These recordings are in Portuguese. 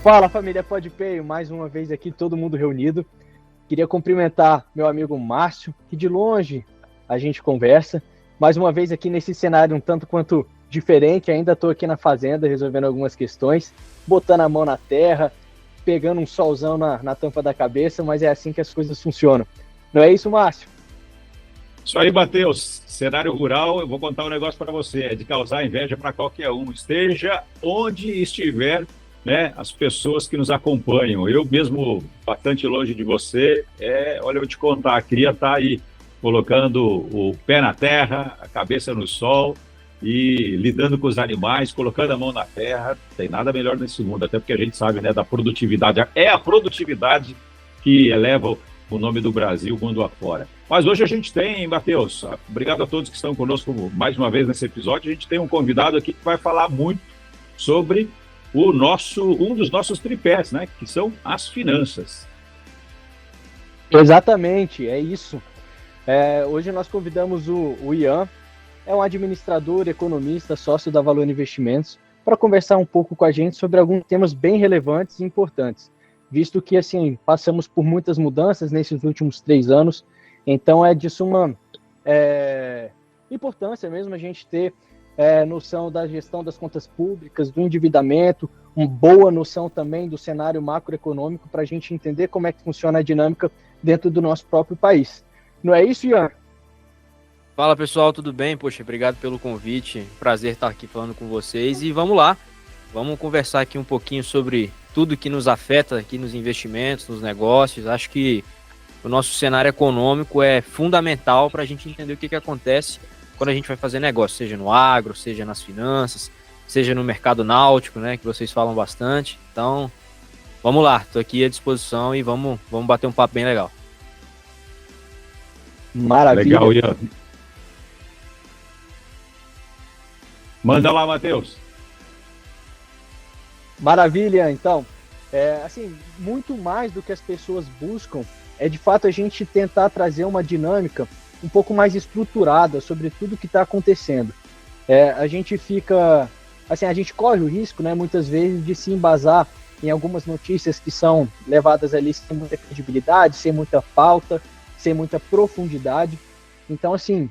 Fala, família PodPay, mais uma vez aqui, todo mundo reunido. Queria cumprimentar meu amigo Márcio, que de longe a gente conversa. Mais uma vez aqui nesse cenário um tanto quanto diferente, ainda estou aqui na fazenda resolvendo algumas questões, botando a mão na terra, pegando um solzão na tampa da cabeça, mas é assim que as coisas funcionam. Não é isso, Márcio? Isso aí, Matheus. Cenário rural, eu vou contar um negócio para você, é de causar inveja para qualquer um, esteja onde estiver, né, as pessoas que nos acompanham. Eu mesmo, bastante longe de você, olha, eu vou te contar, queria estar aí colocando o pé na terra, a cabeça no sol e lidando com os animais, colocando a mão na terra. Tem nada melhor nesse mundo, até porque a gente sabe, né, da produtividade. É a produtividade que eleva o nome do Brasil mundo afora. Mas hoje a gente tem, Matheus, obrigado a todos que estão conosco mais uma vez nesse episódio. A gente tem um convidado aqui que vai falar muito sobre um dos nossos tripés, né? Que são as finanças. Exatamente, é isso. Hoje nós convidamos o Ian, é um administrador, economista, sócio da Valor Investimentos, para conversar um pouco com a gente sobre alguns temas bem relevantes e importantes, visto que assim passamos por muitas mudanças nesses últimos 3 anos, então é disso uma importância mesmo a gente ter noção da gestão das contas públicas, do endividamento, uma boa noção também do cenário macroeconômico para a gente entender como é que funciona a dinâmica dentro do nosso próprio país. Não é isso, Ian? Fala pessoal, tudo bem? Poxa, obrigado pelo convite, prazer estar aqui falando com vocês e vamos lá, vamos conversar aqui um pouquinho sobre tudo que nos afeta aqui nos investimentos, nos negócios. Acho que o nosso cenário econômico é fundamental para a gente entender o que acontece quando a gente vai fazer negócio, seja no agro, seja nas finanças, seja no mercado náutico, né, que vocês falam bastante. Então, vamos lá, estou aqui à disposição e vamos bater um papo bem legal. Maravilha. Legal, Ian. Manda lá, Matheus. Maravilha, então. Assim, muito mais do que as pessoas buscam é de fato a gente tentar trazer uma dinâmica um pouco mais estruturada sobre tudo que está acontecendo. A gente fica, assim, a gente corre o risco, né, muitas vezes, de se embasar em algumas notícias que são levadas ali sem muita credibilidade, sem muita pauta, sem muita profundidade. Então, assim,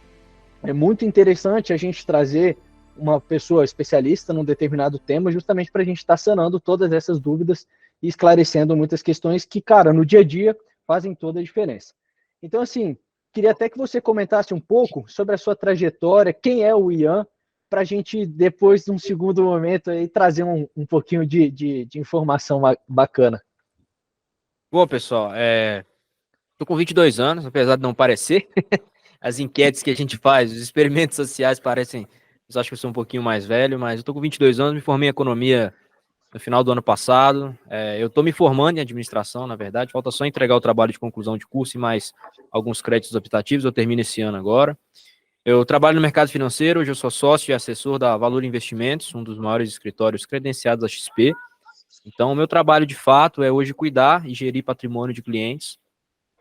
é muito interessante a gente trazer uma pessoa especialista num determinado tema, justamente para a gente estar sanando todas essas dúvidas e esclarecendo muitas questões que, cara, no dia a dia fazem toda a diferença. Então, assim, queria até que você comentasse um pouco sobre a sua trajetória, quem é o Ian, para a gente, depois, num segundo momento, aí, trazer um pouquinho de informação bacana. Bom, pessoal, tô com 22 anos, apesar de não parecer. As enquetes que a gente faz, os experimentos sociais parecem, eu acho que eu sou um pouquinho mais velho, mas eu tô com 22 anos, me formei em economia no final do ano passado. Eu tô me formando em administração, na verdade, falta só entregar o trabalho de conclusão de curso e mais alguns créditos optativos, eu termino esse ano agora. Eu trabalho no mercado financeiro, hoje eu sou sócio e assessor da Valor Investimentos, um dos maiores escritórios credenciados da XP. Então, o meu trabalho, de fato, é hoje cuidar e gerir patrimônio de clientes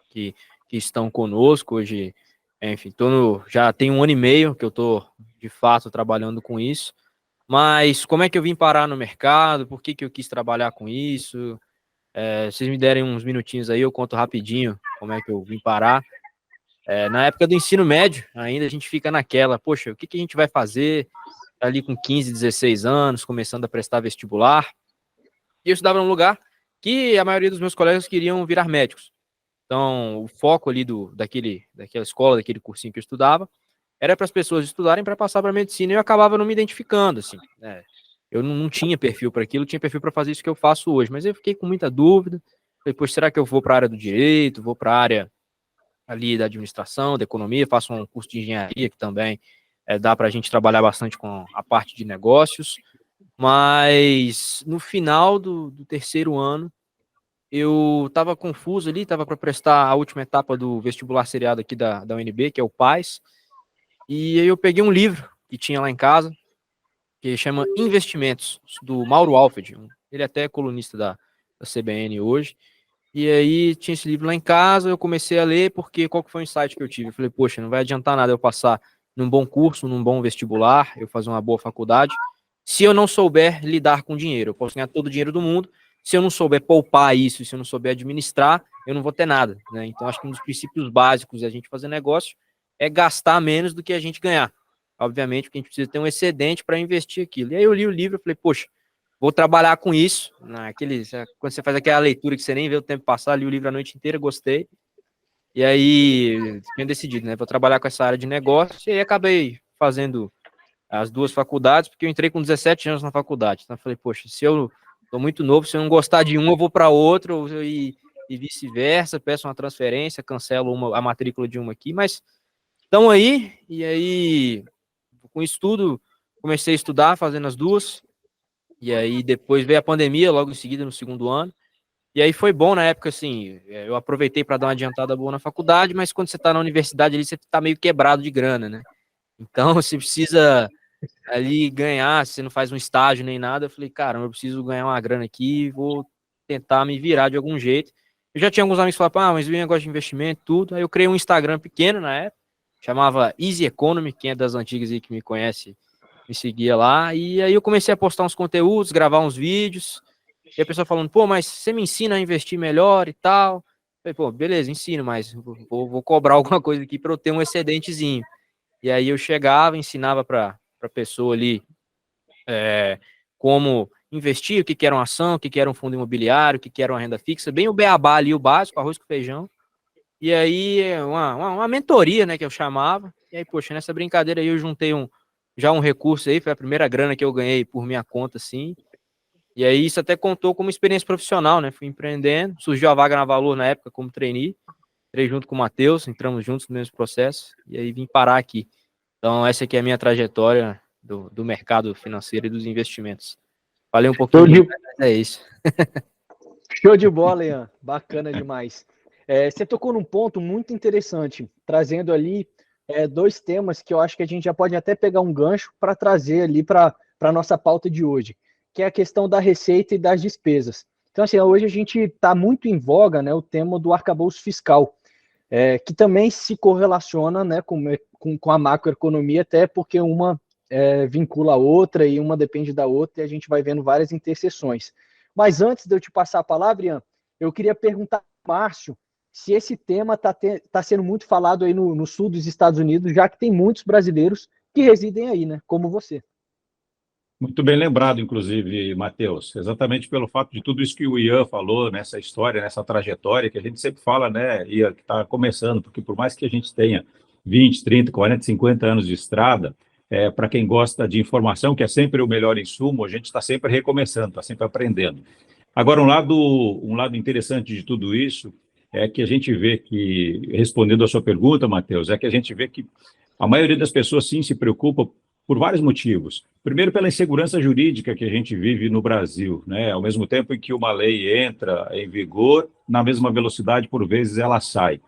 que estão conosco hoje. Enfim, já tem 1 ano e meio que eu estou, de fato, trabalhando com isso. Mas como é que eu vim parar no mercado? Por que eu quis trabalhar com isso? Se vocês me derem uns minutinhos aí, eu conto rapidinho como é que eu vim parar. Na época do ensino médio, ainda a gente fica naquela, poxa, o que a gente vai fazer ali com 15, 16 anos, começando a prestar vestibular? E eu estudava num lugar que a maioria dos meus colegas queriam virar médicos. Então, o foco ali daquela escola, daquele cursinho que eu estudava, era para as pessoas estudarem para passar para medicina, e eu acabava não me identificando, assim, né? Eu não tinha perfil para aquilo, tinha perfil para fazer isso que eu faço hoje, mas eu fiquei com muita dúvida. Depois, será que eu vou para a área do direito, vou para a área ali da administração, da economia, faço um curso de engenharia que também dá para a gente trabalhar bastante com a parte de negócios. Mas no final do terceiro ano, eu estava confuso ali, estava para prestar a última etapa do vestibular seriado aqui da UNB, que é o PAS, e aí eu peguei um livro que tinha lá em casa, que chama Investimentos, do Mauro Alfred. Ele até é colunista da CBN hoje. E aí tinha esse livro lá em casa, eu comecei a ler, porque qual que foi o insight que eu tive? Eu falei, poxa, não vai adiantar nada eu passar num bom curso, num bom vestibular, eu fazer uma boa faculdade, se eu não souber lidar com dinheiro. Eu posso ganhar todo o dinheiro do mundo, se eu não souber poupar isso, se eu não souber administrar, eu não vou ter nada, né? Então, acho que um dos princípios básicos da gente fazer negócio é gastar menos do que a gente ganhar. Obviamente, porque a gente precisa ter um excedente para investir aquilo. E aí eu li o livro e falei, poxa, vou trabalhar com isso. Quando você faz aquela leitura que você nem vê o tempo passar, li o livro a noite inteira, gostei. E aí, tinha decidido, né? Vou trabalhar com essa área de negócio. E aí acabei fazendo as duas faculdades, porque eu entrei com 17 anos na faculdade. Então eu falei, poxa, se eu tô muito novo, se eu não gostar de um, eu vou para outro, e vice-versa, peço uma transferência, cancelo a matrícula de uma aqui, mas estão aí, e aí, com isso tudo, comecei a estudar, fazendo as duas, e aí depois veio a pandemia, logo em seguida, no segundo ano, e aí foi bom na época, assim, eu aproveitei para dar uma adiantada boa na faculdade, mas quando você está na universidade ali, você está meio quebrado de grana, né? Então, você precisa ali ganhar, você não faz um estágio nem nada, eu falei, caramba, eu preciso ganhar uma grana aqui, vou tentar me virar de algum jeito. Eu já tinha alguns amigos que falavam, mas o negócio de investimento, tudo, aí eu criei um Instagram pequeno na época, chamava Easy Economy, quem é das antigas aí que me conhece, me seguia lá, e aí eu comecei a postar uns conteúdos, gravar uns vídeos, e a pessoa falando, pô, mas você me ensina a investir melhor e tal. Eu falei, pô, beleza, ensino, mas vou cobrar alguma coisa aqui para eu ter um excedentezinho. E aí eu chegava, ensinava para a pessoa ali como investir, o que era uma ação, o que era um fundo imobiliário, o que era uma renda fixa, bem o beabá ali, o básico, arroz com feijão. E aí uma mentoria, né, que eu chamava. E aí, poxa, nessa brincadeira aí eu juntei já um recurso aí, foi a primeira grana que eu ganhei por minha conta, assim. E aí isso até contou como experiência profissional, né? Fui empreendendo, surgiu a vaga na Valor na época como trainee, entrei junto com o Matheus, entramos juntos no mesmo processo, e aí vim parar aqui. Então, essa aqui é a minha trajetória do mercado financeiro e dos investimentos. Falei um pouquinho, mas é isso. Show de bola, Ian. Bacana demais. Você tocou num ponto muito interessante, trazendo ali dois temas que eu acho que a gente já pode até pegar um gancho para trazer ali para a nossa pauta de hoje, que é a questão da receita e das despesas. Então, assim, hoje a gente está muito em voga, né, o tema do arcabouço fiscal, que também se correlaciona, né, com a macroeconomia, até porque uma vincula a outra e uma depende da outra, e a gente vai vendo várias interseções. Mas antes de eu te passar a palavra, Ian, eu queria perguntar ao Márcio se esse tema tá sendo muito falado aí no sul dos Estados Unidos, já que tem muitos brasileiros que residem aí, né, como você. Muito bem lembrado, inclusive, Matheus, exatamente pelo fato de tudo isso que o Ian falou, nessa história, nessa trajetória, que a gente sempre fala, né, Ian, que está começando, porque por mais que a gente tenha 20, 30, 40, 50 anos de estrada, para quem gosta de informação, que é sempre o melhor insumo, a gente está sempre recomeçando, está sempre aprendendo. Agora, um lado interessante de tudo isso é que a gente vê que, respondendo a sua pergunta, Matheus, é que a gente vê que a maioria das pessoas, sim, se preocupa por vários motivos. Primeiro, pela insegurança jurídica que a gente vive no Brasil, né? Ao mesmo tempo em que uma lei entra em vigor, na mesma velocidade, por vezes, ela sai.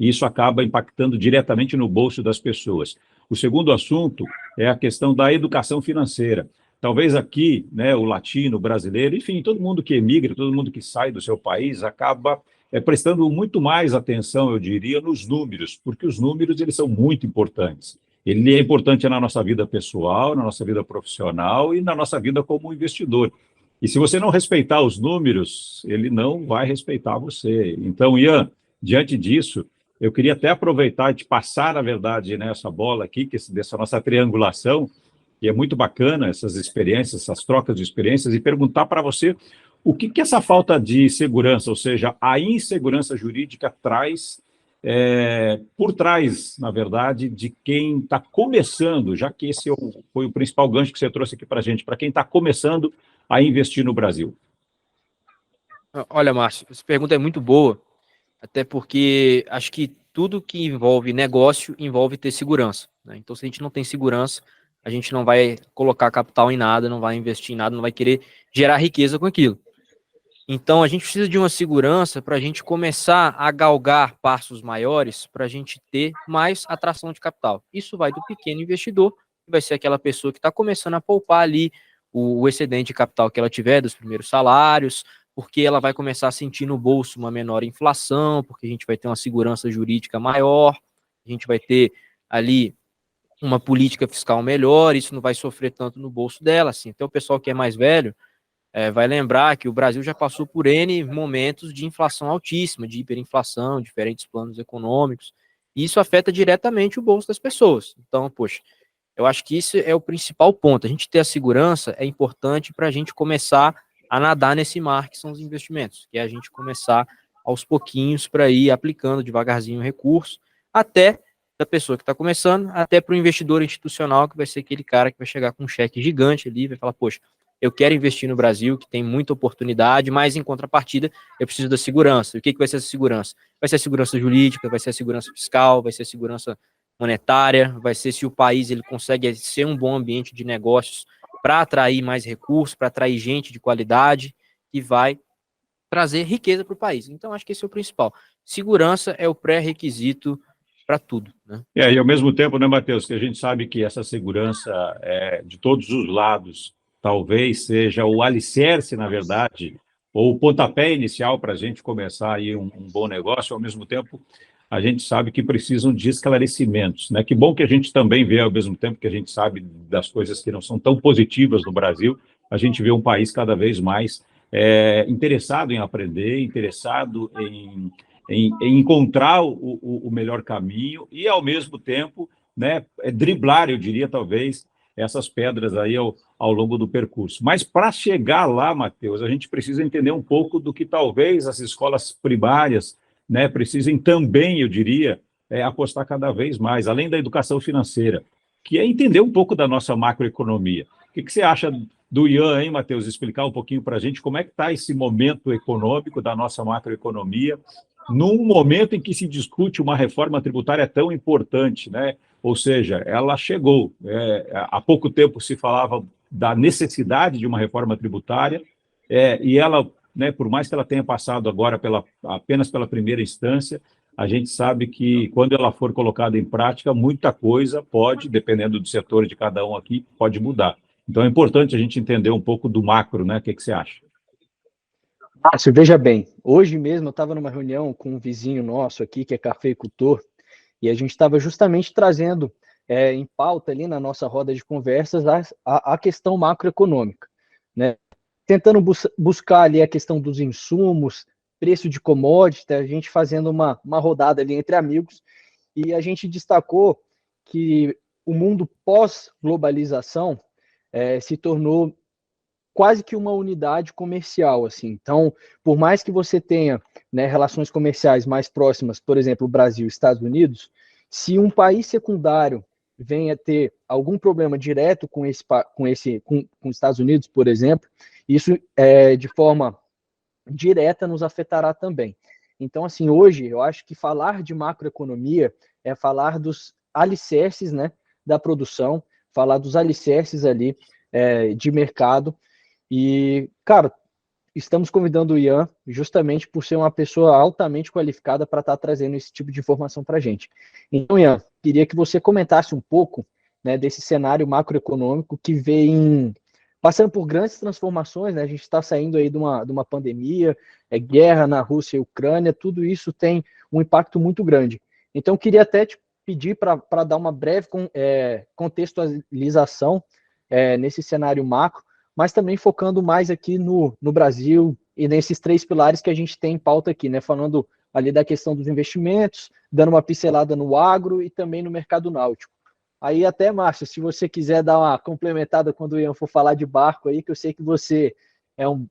E isso acaba impactando diretamente no bolso das pessoas. O segundo assunto é a questão da educação financeira. Talvez aqui, né, o latino, o brasileiro, enfim, todo mundo que emigra, todo mundo que sai do seu país, acaba prestando muito mais atenção, eu diria, nos números, porque os números eles são muito importantes. Ele é importante na nossa vida pessoal, na nossa vida profissional e na nossa vida como investidor. E se você não respeitar os números, ele não vai respeitar você. Então, Ian, diante disso, eu queria até aproveitar e te passar, na verdade, né, essa bola aqui, dessa nossa triangulação, e é muito bacana essas experiências, essas trocas de experiências, e perguntar para você o que essa falta de segurança, ou seja, a insegurança jurídica traz por trás, na verdade, de quem está começando, já que esse foi o principal gancho que você trouxe aqui para a gente, para quem está começando a investir no Brasil. Olha, Márcio, essa pergunta é muito boa, até porque acho que tudo que envolve negócio envolve ter segurança, né? Então, se a gente não tem segurança, a gente não vai colocar capital em nada, não vai investir em nada, não vai querer gerar riqueza com aquilo. Então, a gente precisa de uma segurança para a gente começar a galgar passos maiores, para a gente ter mais atração de capital. Isso vai do pequeno investidor, que vai ser aquela pessoa que está começando a poupar ali o excedente de capital que ela tiver dos primeiros salários, porque ela vai começar a sentir no bolso uma menor inflação, porque a gente vai ter uma segurança jurídica maior, a gente vai ter ali uma política fiscal melhor, isso não vai sofrer tanto no bolso dela, assim. Até o pessoal que é mais velho, vai lembrar que o Brasil já passou por N momentos de inflação altíssima, de hiperinflação, diferentes planos econômicos, e isso afeta diretamente o bolso das pessoas. Então, poxa, eu acho que isso é o principal ponto. A gente ter a segurança é importante para a gente começar a nadar nesse mar que são os investimentos, que é a gente começar aos pouquinhos para ir aplicando devagarzinho o recurso, até da pessoa que está começando, até para o investidor institucional, que vai ser aquele cara que vai chegar com um cheque gigante ali, vai falar, poxa, eu quero investir no Brasil, que tem muita oportunidade, mas em contrapartida, eu preciso da segurança. E o que vai ser essa segurança? Vai ser a segurança jurídica, vai ser a segurança fiscal, vai ser a segurança monetária, vai ser se o país ele consegue ser um bom ambiente de negócios para atrair mais recursos, para atrair gente de qualidade, que vai trazer riqueza para o país. Então, acho que esse é o principal. Segurança é o pré-requisito para tudo, né? E ao mesmo tempo, né, Matheus, que a gente sabe que essa segurança de todos os lados talvez seja o alicerce, na verdade, ou o pontapé inicial para a gente começar aí um bom negócio. Ao mesmo tempo, a gente sabe que precisam de esclarecimentos, né? Que bom que a gente também vê, ao mesmo tempo que a gente sabe das coisas que não são tão positivas no Brasil, a gente vê um país cada vez mais interessado em aprender, interessado em encontrar o melhor caminho e, ao mesmo tempo, né, driblar, eu diria, talvez, essas pedras aí ao longo do percurso. Mas, para chegar lá, Matheus, a gente precisa entender um pouco do que talvez as escolas primárias, né, precisem também, eu diria, apostar cada vez mais, além da educação financeira, que é entender um pouco da nossa macroeconomia. O que você acha do Ian, hein, Matheus, explicar um pouquinho para a gente como é que está esse momento econômico da nossa macroeconomia, num momento em que se discute uma reforma tributária tão importante, né? Ou seja, ela chegou. Há pouco tempo se falava da necessidade de uma reforma tributária, e ela, né, por mais que ela tenha passado agora apenas pela primeira instância, a gente sabe que, quando ela for colocada em prática, muita coisa pode, dependendo do setor de cada um aqui, pode mudar. Então, é importante a gente entender um pouco do macro, né? O que você acha? Márcio, veja bem, hoje mesmo eu estava numa reunião com um vizinho nosso aqui, que é cafeicultor, e a gente estava justamente trazendo em pauta ali na nossa roda de conversas a questão macroeconômica, né? Tentando buscar ali a questão dos insumos, preço de commodity, a gente fazendo uma rodada ali entre amigos, e a gente destacou que o mundo pós-globalização se tornou quase que uma unidade comercial, assim. Então, por mais que você tenha, né, relações comerciais mais próximas, por exemplo, o Brasil e Estados Unidos, se um país secundário venha ter algum problema direto com os Estados Unidos, por exemplo, isso de forma direta nos afetará também. Então, assim, hoje eu acho que falar de macroeconomia é falar dos alicerces, né, da produção, falar dos alicerces ali de mercado. E, cara, estamos convidando o Ian justamente por ser uma pessoa altamente qualificada para estar trazendo esse tipo de informação para a gente. Então, Ian, queria que você comentasse um pouco, né, desse cenário macroeconômico que vem passando por grandes transformações, né? A gente está saindo aí de uma pandemia, guerra na Rússia e Ucrânia, tudo isso tem um impacto muito grande. Então, queria até te pedir para dar uma breve contextualização nesse cenário macro, mas também focando mais aqui no Brasil e nesses 3 pilares que a gente tem em pauta aqui, né? Falando ali da questão dos investimentos, dando uma pincelada no agro e também no mercado náutico. Aí até, Márcio, se você quiser dar uma complementada quando o Ian for falar de barco aí, que eu sei que você é um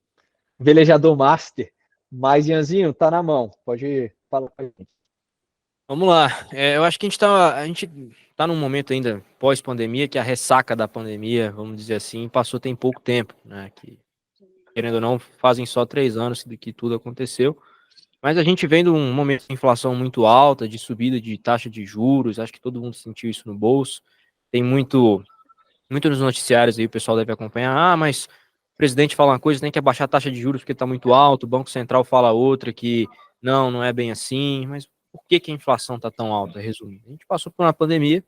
velejador master, mas, Ianzinho, tá na mão, pode falar com a gente. Vamos lá. Eu acho que a gente tá num momento ainda pós-pandemia, que a ressaca da pandemia, vamos dizer assim, passou tem pouco tempo, né? Que, querendo ou não, fazem só 3 anos que tudo aconteceu. Mas a gente vem de um momento de inflação muito alta, de subida de taxa de juros, acho que todo mundo sentiu isso no bolso. Tem muito nos noticiários aí, o pessoal deve acompanhar. Ah, mas o presidente fala uma coisa, tem que abaixar a taxa de juros porque está muito alto, o Banco Central fala outra, que não é bem assim. Mas por que a inflação está tão alta, resumindo? A gente passou por uma pandemia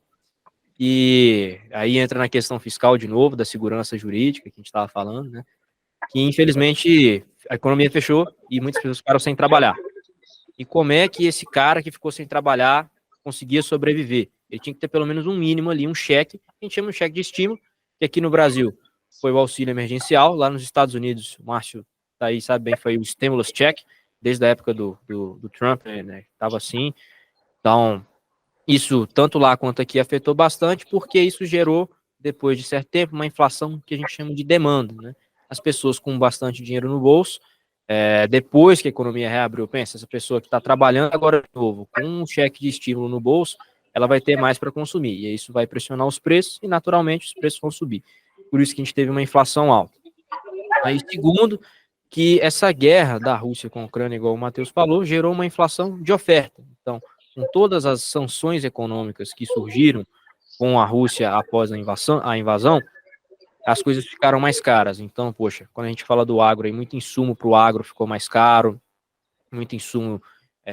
e aí entra na questão fiscal de novo, da segurança jurídica que a gente estava falando, né? Que infelizmente a economia fechou e muitas pessoas ficaram sem trabalhar. E como é que esse cara que ficou sem trabalhar conseguia sobreviver? Ele tinha que ter pelo menos um mínimo ali, um cheque, a gente chama de cheque de estímulo, que aqui no Brasil foi o auxílio emergencial. Lá nos Estados Unidos, o Márcio tá aí, sabe bem, foi o stimulus check, desde a época do Trump, né? Tava assim. Então, isso, tanto lá quanto aqui, afetou bastante, porque isso gerou, depois de certo tempo, uma inflação que a gente chama de demanda, né? As pessoas com bastante dinheiro no bolso, depois que a economia reabriu, pensa, essa pessoa que está trabalhando agora de novo, com um cheque de estímulo no bolso, ela vai ter mais para consumir, e isso vai pressionar os preços, e naturalmente os preços vão subir. Por isso que a gente teve uma inflação alta. Aí, segundo, que essa guerra da Rússia com a Ucrânia, igual o Matheus falou, gerou uma inflação de oferta. Então, com todas as sanções econômicas que surgiram com a Rússia após a invasão, as coisas ficaram mais caras. Então, poxa, quando a gente fala do agro, aí, muito insumo para o agro ficou mais caro, muito insumo,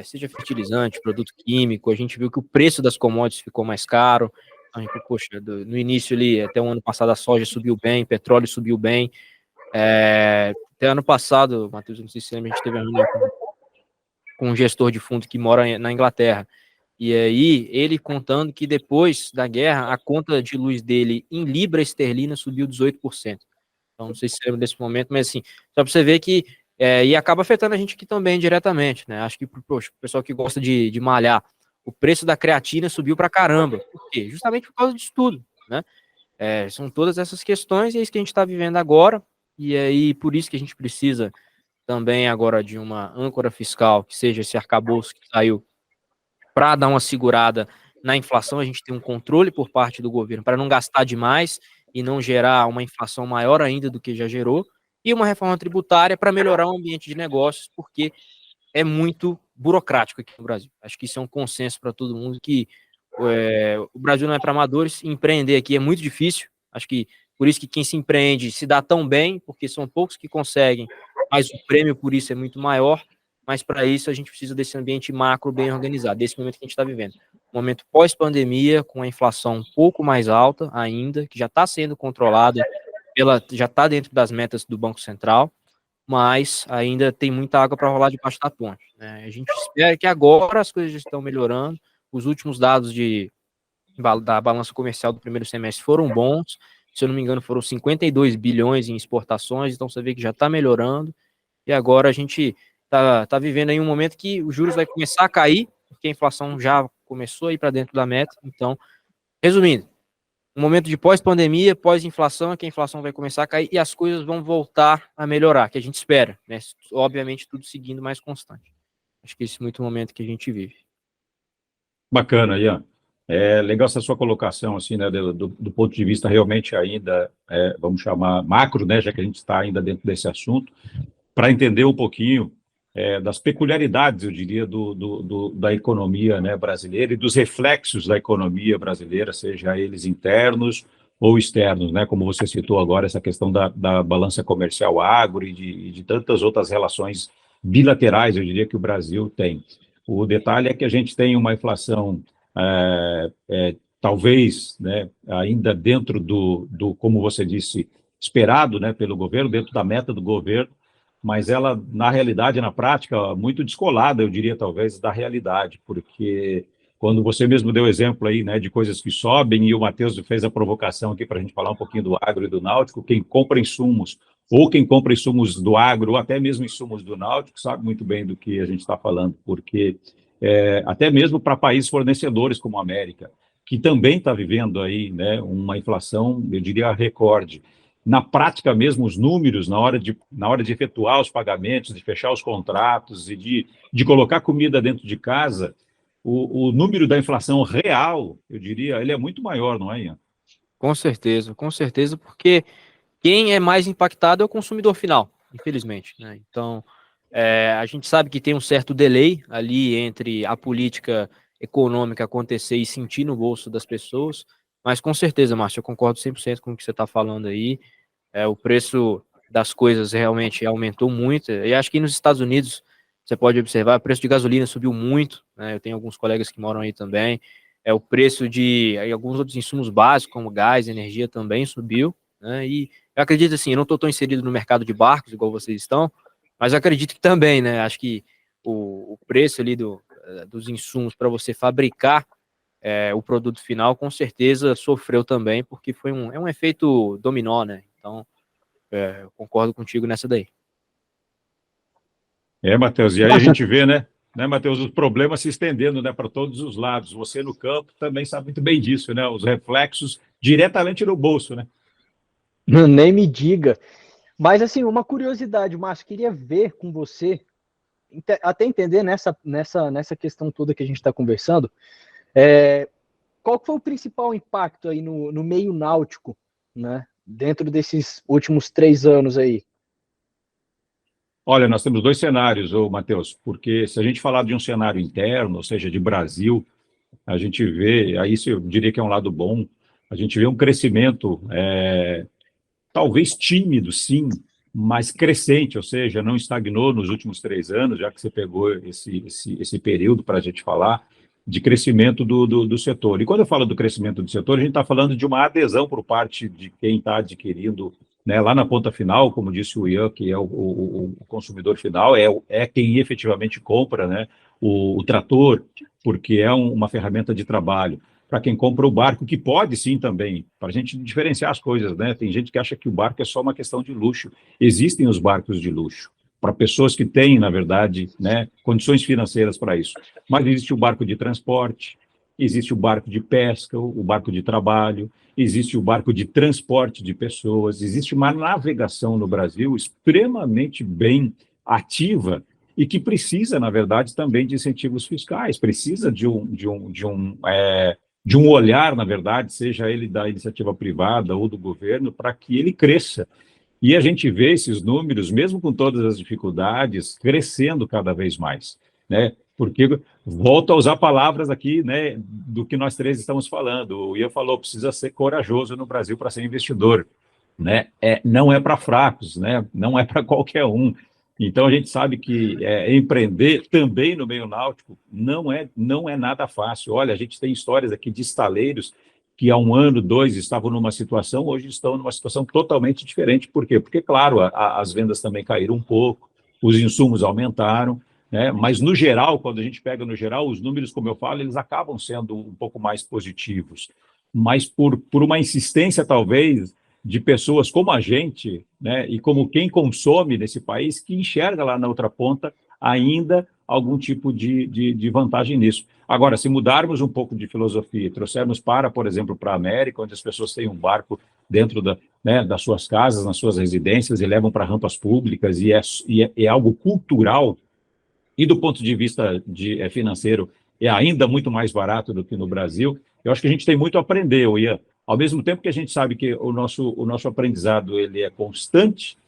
seja fertilizante, produto químico, a gente viu que o preço das commodities ficou mais caro. Então, a gente, poxa, no início ali, até o ano passado, a soja subiu bem, petróleo subiu bem. Até ano passado, Matheus, não sei se você lembra, a gente teve uma reunião com um gestor de fundo que mora na Inglaterra. E aí, ele contando que depois da guerra, a conta de luz dele em libra esterlina subiu 18%. Então, não sei se você lembra desse momento, mas assim, só para você ver que. E acaba afetando a gente aqui também diretamente, né? Acho que, poxa, o pessoal que gosta de malhar, o preço da creatina subiu para caramba. Por quê? Justamente por causa disso tudo, né? São todas essas questões e é isso que a gente está vivendo agora. E aí, por isso que a gente precisa também agora de uma âncora fiscal, que seja esse arcabouço que saiu, para dar uma segurada na inflação, a gente tem um controle por parte do governo para não gastar demais e não gerar uma inflação maior ainda do que já gerou, e uma reforma tributária para melhorar o ambiente de negócios, porque é muito burocrático aqui no Brasil. Acho que isso é um consenso para todo mundo, que o Brasil não é para amadores, empreender aqui é muito difícil. Acho que por isso que quem se empreende se dá tão bem, porque são poucos que conseguem, mas o prêmio por isso é muito maior. Mas para isso a gente precisa desse ambiente macro bem organizado, desse momento que a gente está vivendo. Um momento pós-pandemia, com a inflação um pouco mais alta ainda, que já está sendo controlada, já está dentro das metas do Banco Central, mas ainda tem muita água para rolar debaixo da ponte, né? A gente espera que agora as coisas já estão melhorando. Os últimos dados da balança comercial do primeiro semestre foram bons. Se eu não me engano, foram 52 bilhões em exportações, então você vê que já está melhorando. E agora a gente tá vivendo aí um momento que os juros vai começar a cair, porque a inflação já começou a ir para dentro da meta. Então, resumindo, um momento de pós-pandemia, pós-inflação, é que a inflação vai começar a cair e as coisas vão voltar a melhorar, que a gente espera, né? Obviamente, tudo seguindo mais constante. Acho que esse é muito o momento que a gente vive. Bacana, Ian. É legal essa sua colocação, assim, né, do ponto de vista realmente ainda, vamos chamar macro, né, já que a gente está ainda dentro desse assunto, para entender um pouquinho das peculiaridades, eu diria, da economia, né, brasileira e dos reflexos da economia brasileira, seja eles internos ou externos, né, como você citou agora, essa questão da balança comercial agro e de tantas outras relações bilaterais, eu diria, que o Brasil tem. O detalhe é que a gente tem uma inflação, talvez, né, ainda dentro como você disse, esperado, né, pelo governo, dentro da meta do governo, mas ela, na realidade, na prática, muito descolada, eu diria, talvez, da realidade, porque quando você mesmo deu exemplo aí, né, de coisas que sobem, e o Matheus fez a provocação aqui para a gente falar um pouquinho do agro e do náutico, quem compra insumos, ou quem compra insumos do agro, ou até mesmo insumos do náutico, sabe muito bem do que a gente está falando, porque até mesmo para países fornecedores como a América, que também está vivendo aí, né, uma inflação, eu diria, recorde. Na prática mesmo, os números, na hora de efetuar os pagamentos, de fechar os contratos e de colocar comida dentro de casa, o número da inflação real, eu diria, ele é muito maior, não é, Ian? Com certeza, porque quem é mais impactado é o consumidor final, infelizmente, né? Então, a gente sabe que tem um certo delay ali entre a política econômica acontecer e sentir no bolso das pessoas, mas com certeza, Márcio, eu concordo 100% com o que você está falando aí. O preço das coisas realmente aumentou muito, e acho que nos Estados Unidos, você pode observar, o preço de gasolina subiu muito, né? Eu tenho alguns colegas que moram aí também, o preço de alguns outros insumos básicos, como gás, energia, também subiu, né? E eu acredito assim, eu não estou tão inserido no mercado de barcos, igual vocês estão, mas eu acredito que também, né? Acho que o preço ali dos insumos para você fabricar o produto final, com certeza sofreu também, porque é um efeito dominó, né? Então, eu concordo contigo nessa daí. Matheus, e aí a gente vê, né, Matheus, os problemas se estendendo, né, para todos os lados. Você no campo também sabe muito bem disso, né, os reflexos diretamente no bolso, né? Nem me diga. Mas, assim, uma curiosidade, Márcio, queria ver com você, até entender nessa questão toda que a gente está conversando, qual foi o principal impacto aí no meio náutico, né, dentro desses últimos 3 anos aí? Olha, nós temos dois cenários, ô Matheus, porque se a gente falar de um cenário interno, ou seja, de Brasil, a gente vê, aí isso eu diria que é um lado bom, a gente vê um crescimento, talvez tímido, sim, mas crescente, ou seja, não estagnou nos últimos 3 anos, já que você pegou esse período para a gente falar de crescimento do setor. E quando eu falo do crescimento do setor, a gente está falando de uma adesão por parte de quem está adquirindo, né, lá na ponta final, como disse o Ian, que é o consumidor final, é quem efetivamente compra, né, o trator, porque é uma ferramenta de trabalho. Para quem compra o barco, que pode sim também, para a gente diferenciar as coisas, né? Tem gente que acha que o barco é só uma questão de luxo. Existem os barcos de luxo, para pessoas que têm, na verdade, né, condições financeiras para isso. Mas existe o barco de transporte, existe o barco de pesca, o barco de trabalho, existe o barco de transporte de pessoas, existe uma navegação no Brasil extremamente bem ativa e que precisa, na verdade, também de incentivos fiscais, precisa de um olhar, na verdade, seja ele da iniciativa privada ou do governo, para que ele cresça. E a gente vê esses números, mesmo com todas as dificuldades, crescendo cada vez mais, né? Porque, volto a usar palavras aqui, né, do que nós três estamos falando. O Ian falou, precisa ser corajoso no Brasil para ser investidor, né? Não é para fracos, né? Não é para qualquer um. Então, a gente sabe que empreender também no meio náutico não é nada fácil. Olha, a gente tem histórias aqui de estaleiros que há 1 ano, 2, estavam numa situação, hoje estão numa situação totalmente diferente. Por quê? Porque, claro, as vendas também caíram um pouco, os insumos aumentaram, né? Mas, no geral, quando a gente pega no geral, os números, como eu falo, eles acabam sendo um pouco mais positivos. Mas por uma insistência, talvez, de pessoas como a gente, né, e como quem consome nesse país, que enxerga lá na outra ponta ainda algum tipo de vantagem nisso. Agora, se mudarmos um pouco de filosofia e trouxermos por exemplo, para a América, onde as pessoas têm um barco dentro das suas casas, nas suas residências, e levam para rampas públicas, e é algo cultural, e do ponto de vista financeiro, é ainda muito mais barato do que no Brasil. Eu acho que a gente tem muito a aprender, Ian. Ao mesmo tempo que a gente sabe que o nosso aprendizado ele é constante,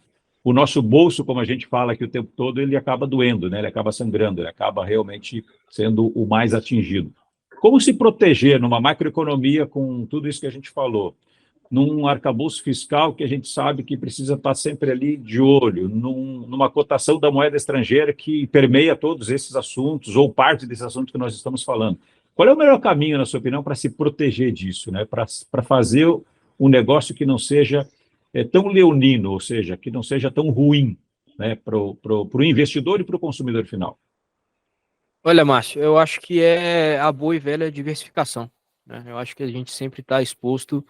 o nosso bolso, como a gente fala aqui o tempo todo, ele acaba doendo, né? Ele acaba sangrando, ele acaba realmente sendo o mais atingido. Como se proteger numa macroeconomia com tudo isso que a gente falou? Num arcabouço fiscal que a gente sabe que precisa estar sempre ali de olho, numa cotação da moeda estrangeira que permeia todos esses assuntos, ou parte desse assunto que nós estamos falando. Qual é o melhor caminho, na sua opinião, para se proteger disso, né? Para fazer um negócio que não seja tão leonino, ou seja, que não seja tão ruim, né, para o investidor e para o consumidor final? Olha, Márcio, eu acho que é a boa e velha diversificação, né? Eu acho que a gente sempre está exposto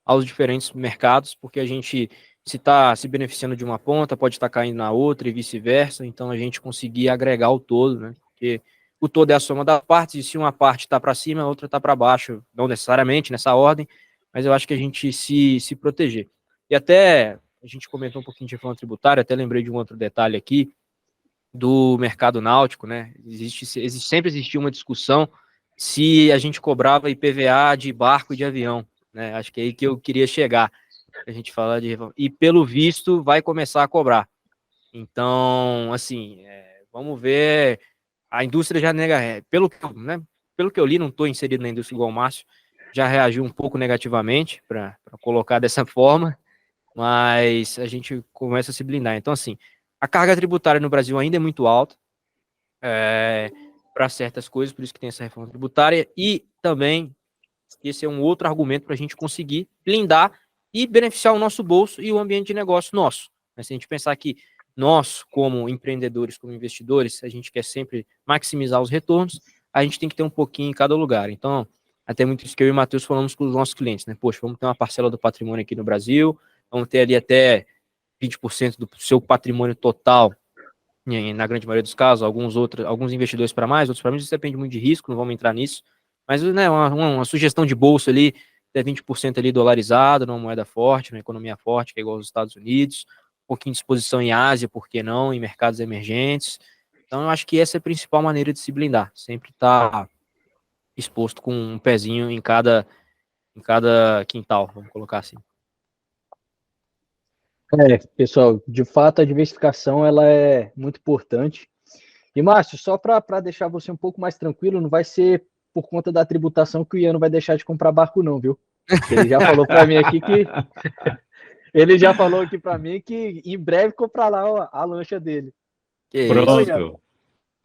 aos diferentes mercados, porque a gente, se está se beneficiando de uma ponta, pode estar caindo na outra e vice-versa, então a gente conseguir agregar o todo, né? Porque o todo é a soma das partes, e se uma parte está para cima, a outra está para baixo, não necessariamente nessa ordem, mas eu acho que a gente se proteger. E até, a gente comentou um pouquinho de reforma tributária, até lembrei de um outro detalhe aqui, do mercado náutico, né? Sempre existiu uma discussão se a gente cobrava IPVA de barco e de avião, né? Acho que é aí que eu queria chegar. A gente fala de e pelo visto vai começar a cobrar. Então, assim, vamos ver. A indústria já nega, pelo que eu li, não estou inserido na indústria igual o Márcio, já reagiu um pouco negativamente, para colocar dessa forma, mas a gente começa a se blindar. Então, assim, a carga tributária no Brasil ainda é muito alta para certas coisas, por isso que tem essa reforma tributária, e também esse é um outro argumento para a gente conseguir blindar e beneficiar o nosso bolso e o ambiente de negócio nosso. Mas se a gente pensar que nós, como empreendedores, como investidores, a gente quer sempre maximizar os retornos, a gente tem que ter um pouquinho em cada lugar. Então, até muito isso que eu e o Matheus falamos com os nossos clientes, né? Poxa, vamos ter uma parcela do patrimônio aqui no Brasil, vão ter ali até 20% do seu patrimônio total, na grande maioria dos casos, alguns investidores para mais, outros para menos, isso depende muito de risco, não vamos entrar nisso, mas né, uma sugestão de bolsa ali, até 20% ali dolarizado, numa moeda forte, numa economia forte, que é igual aos Estados Unidos, um pouquinho de exposição em Ásia, por que não, em mercados emergentes. Então, eu acho que essa é a principal maneira de se blindar, sempre estar exposto com um pezinho em cada quintal, vamos colocar assim. Pessoal, de fato a diversificação ela é muito importante. E Márcio, só para deixar você um pouco mais tranquilo, não vai ser por conta da tributação que o Ian não vai deixar de comprar barco não, viu? Ele já falou para mim aqui que em breve comprar lá a lancha dele. Pronto.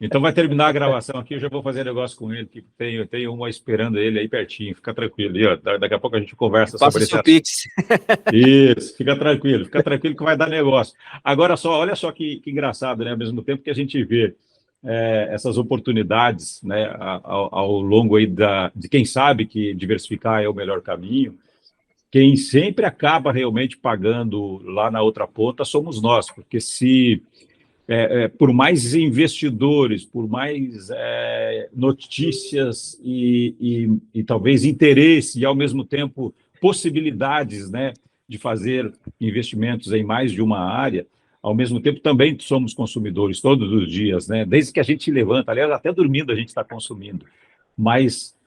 Então vai terminar a gravação aqui, eu já vou fazer negócio com ele, que tenho uma esperando ele aí pertinho, fica tranquilo. E, ó, daqui a pouco a gente conversa sobre esse Pix. Isso, fica tranquilo que vai dar negócio. Agora só, olha só que engraçado, né? Ao mesmo tempo que a gente vê essas oportunidades, né, ao longo aí de quem sabe que diversificar é o melhor caminho, quem sempre acaba realmente pagando lá na outra ponta somos nós, porque se por mais investidores, por mais notícias e talvez interesse e, ao mesmo tempo, possibilidades, né, de fazer investimentos em mais de uma área, ao mesmo tempo também somos consumidores todos os dias, né? Desde que a gente levanta, aliás, até dormindo a gente está consumindo. Mas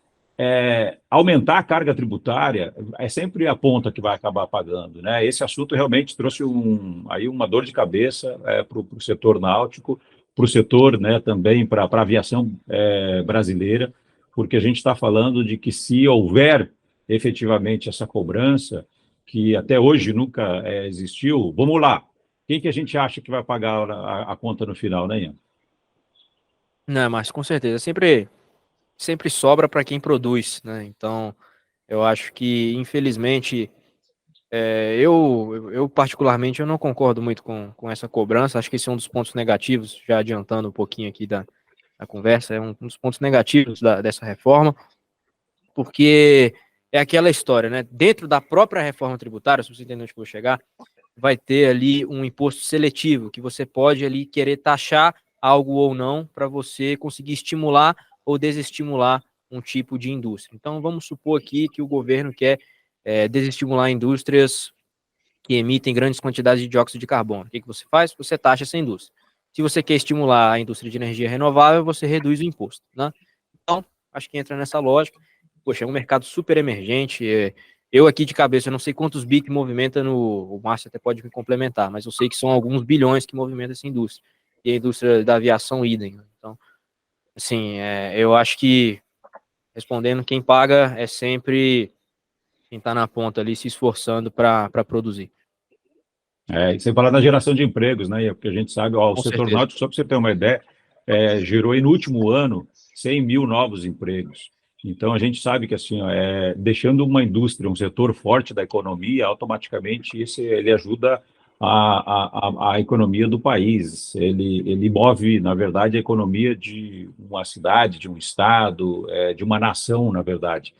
aumentar a carga tributária é sempre a ponta que vai acabar pagando, né? Esse assunto realmente trouxe aí uma dor de cabeça para o setor náutico, para o setor, né, também para a aviação brasileira, porque a gente está falando de que se houver efetivamente essa cobrança, que até hoje nunca existiu, vamos lá, quem que a gente acha que vai pagar a conta no final, né, Ian? Não, mas com certeza, sempre sobra para quem produz, né? Então, eu acho que, infelizmente, eu particularmente eu não concordo muito com essa cobrança. Acho que esse é um dos pontos negativos, já adiantando um pouquinho aqui da conversa, é um dos pontos negativos dessa reforma, porque é aquela história, né? Dentro da própria reforma tributária, se você entender onde eu vou chegar, vai ter ali um imposto seletivo, que você pode ali querer taxar algo ou não, para você conseguir estimular ou desestimular um tipo de indústria. Então, vamos supor aqui que o governo quer desestimular indústrias que emitem grandes quantidades de dióxido de carbono. O que você faz? Você taxa essa indústria. Se você quer estimular a indústria de energia renovável, você reduz o imposto, né? Então, acho que entra nessa lógica. Poxa, é um mercado super emergente. Eu aqui de cabeça, eu não sei quantos bi que movimenta o Márcio até pode me complementar, mas eu sei que são alguns bilhões que movimenta essa indústria. E a indústria da aviação, idem. Então, assim, eu acho que, respondendo, quem paga é sempre quem está na ponta ali se esforçando para produzir. E sem falar na geração de empregos, né? Porque a gente sabe, o setor certeza. náutico, só para você ter uma ideia, gerou aí no último ano 100 mil novos empregos. Então, a gente sabe que, assim, deixando uma indústria, um setor forte da economia, automaticamente ele ajuda a economia do país. Ele move, na verdade, a economia de uma cidade, de um estado, de uma nação, na verdade.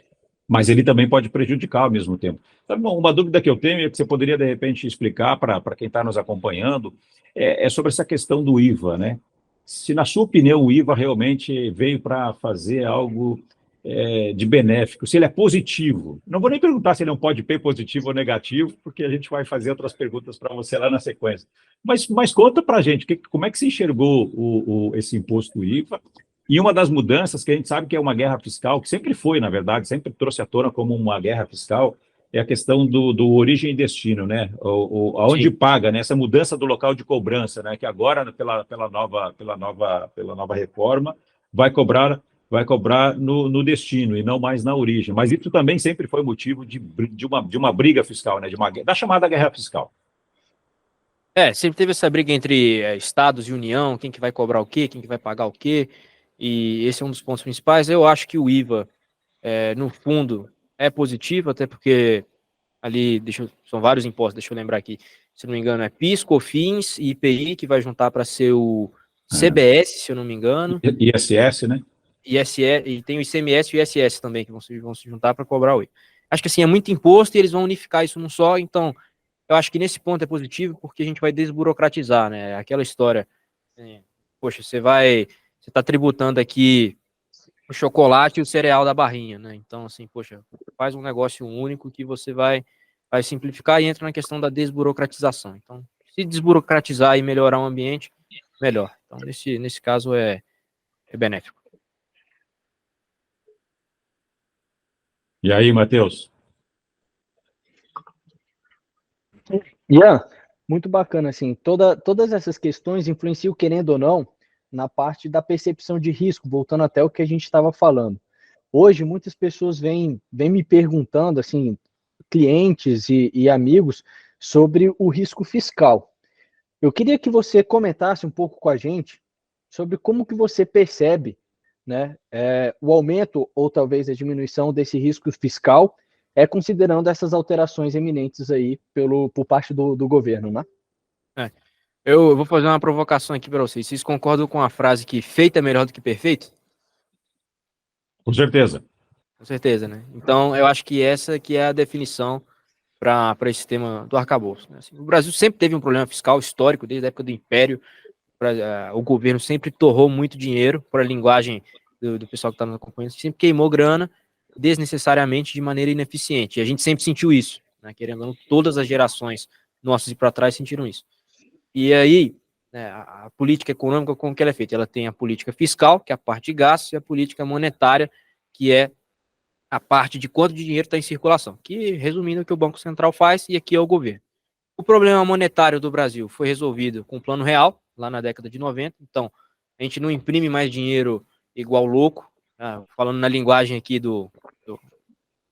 Mas ele também pode prejudicar ao mesmo tempo. Então, uma dúvida que eu tenho é que você poderia, de repente, explicar para quem está nos acompanhando, sobre essa questão do IVA, né? Se, na sua opinião, o IVA realmente veio para fazer algo de benéfico, se ele é positivo. Não vou nem perguntar se ele é um pode pay positivo ou negativo, porque a gente vai fazer outras perguntas para você lá na sequência. Mas conta para a gente, como é que você enxergou esse imposto IVA? E uma das mudanças que a gente sabe que é uma guerra fiscal, que sempre foi, na verdade, sempre trouxe à tona como uma guerra fiscal, é a questão do origem e destino, né? Aonde paga, né? Essa mudança do local de cobrança, né? Que agora, pela nova reforma, vai cobrar no destino e não mais na origem. Mas isso também sempre foi motivo de uma briga fiscal, né? Da chamada guerra fiscal. Sempre teve essa briga entre estados e União, quem que vai cobrar o quê, quem que vai pagar o quê, e esse é um dos pontos principais. Eu acho que o IVA, no fundo, é positivo, até porque ali, são vários impostos, deixa eu lembrar aqui, se não me engano, é PIS, COFINS e IPI, que vai juntar para ser o CBS, se eu não me engano. ISS, né? ISS, e tem o ICMS e o ISS também, que vão se juntar para cobrar o IVA. Acho que assim, é muito imposto e eles vão unificar isso num só, então eu acho que nesse ponto é positivo porque a gente vai desburocratizar, né? Aquela história, poxa, você está tributando aqui o chocolate e o cereal da barrinha, né? Então, assim, poxa, faz um negócio único que você vai simplificar e entra na questão da desburocratização. Então, se desburocratizar e melhorar o ambiente, melhor. Então, nesse caso é benéfico. E aí, Matheus? Ian, muito bacana, assim, todas essas questões influenciam, querendo ou não, na parte da percepção de risco, voltando até o que a gente estava falando. Hoje, muitas pessoas vêm me perguntando, assim, clientes e amigos, sobre o risco fiscal. Eu queria que você comentasse um pouco com a gente sobre como que você percebe, né, o aumento ou talvez a diminuição desse risco fiscal, considerando essas alterações eminentes aí por parte do governo, né? É. Eu vou fazer uma provocação aqui para vocês. Vocês concordam com a frase que feito é melhor do que perfeito? Com certeza. Com certeza, né? Então, eu acho que essa que é a definição para esse tema do arcabouço, né? Assim, o Brasil sempre teve um problema fiscal histórico, desde a época do Império. O governo sempre torrou muito dinheiro, para a linguagem do pessoal que está nos acompanhando, sempre queimou grana desnecessariamente de maneira ineficiente. E a gente sempre sentiu isso, né? Querendo ou não, todas as gerações nossas e para trás sentiram isso. E aí, né, a política econômica, como que ela é feita? Ela tem a política fiscal, que é a parte de gastos, e a política monetária, que é a parte de quanto de dinheiro está em circulação, que, resumindo, é o que o Banco Central faz, e aqui é o governo. O problema monetário do Brasil foi resolvido com o Plano Real, lá na década de 90, então a gente não imprime mais dinheiro igual louco, falando na linguagem aqui do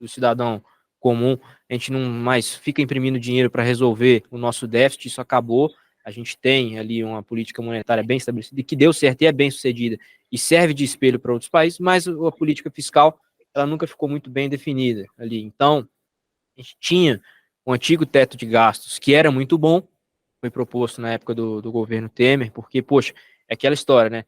cidadão comum, a gente não mais fica imprimindo dinheiro para resolver o nosso déficit, isso acabou. A gente tem ali uma política monetária bem estabelecida, que deu certo e é bem sucedida, e serve de espelho para outros países, mas a política fiscal, ela nunca ficou muito bem definida ali. Então, a gente tinha um antigo teto de gastos, que era muito bom, foi proposto na época do governo Temer, porque, poxa, é aquela história, né?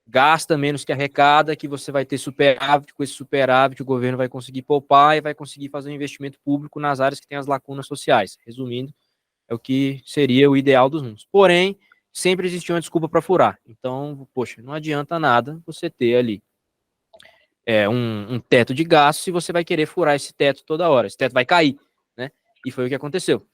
Gasta menos que arrecada, que você vai ter superávit, com esse superávit o governo vai conseguir poupar e vai conseguir fazer um investimento público nas áreas que têm as lacunas sociais. Resumindo, é o que seria o ideal dos mundos. Porém, sempre existiu uma desculpa para furar. Então, poxa, não adianta nada você ter ali um teto de gastos se você vai querer furar esse teto toda hora. Esse teto vai cair, né? E foi o que aconteceu.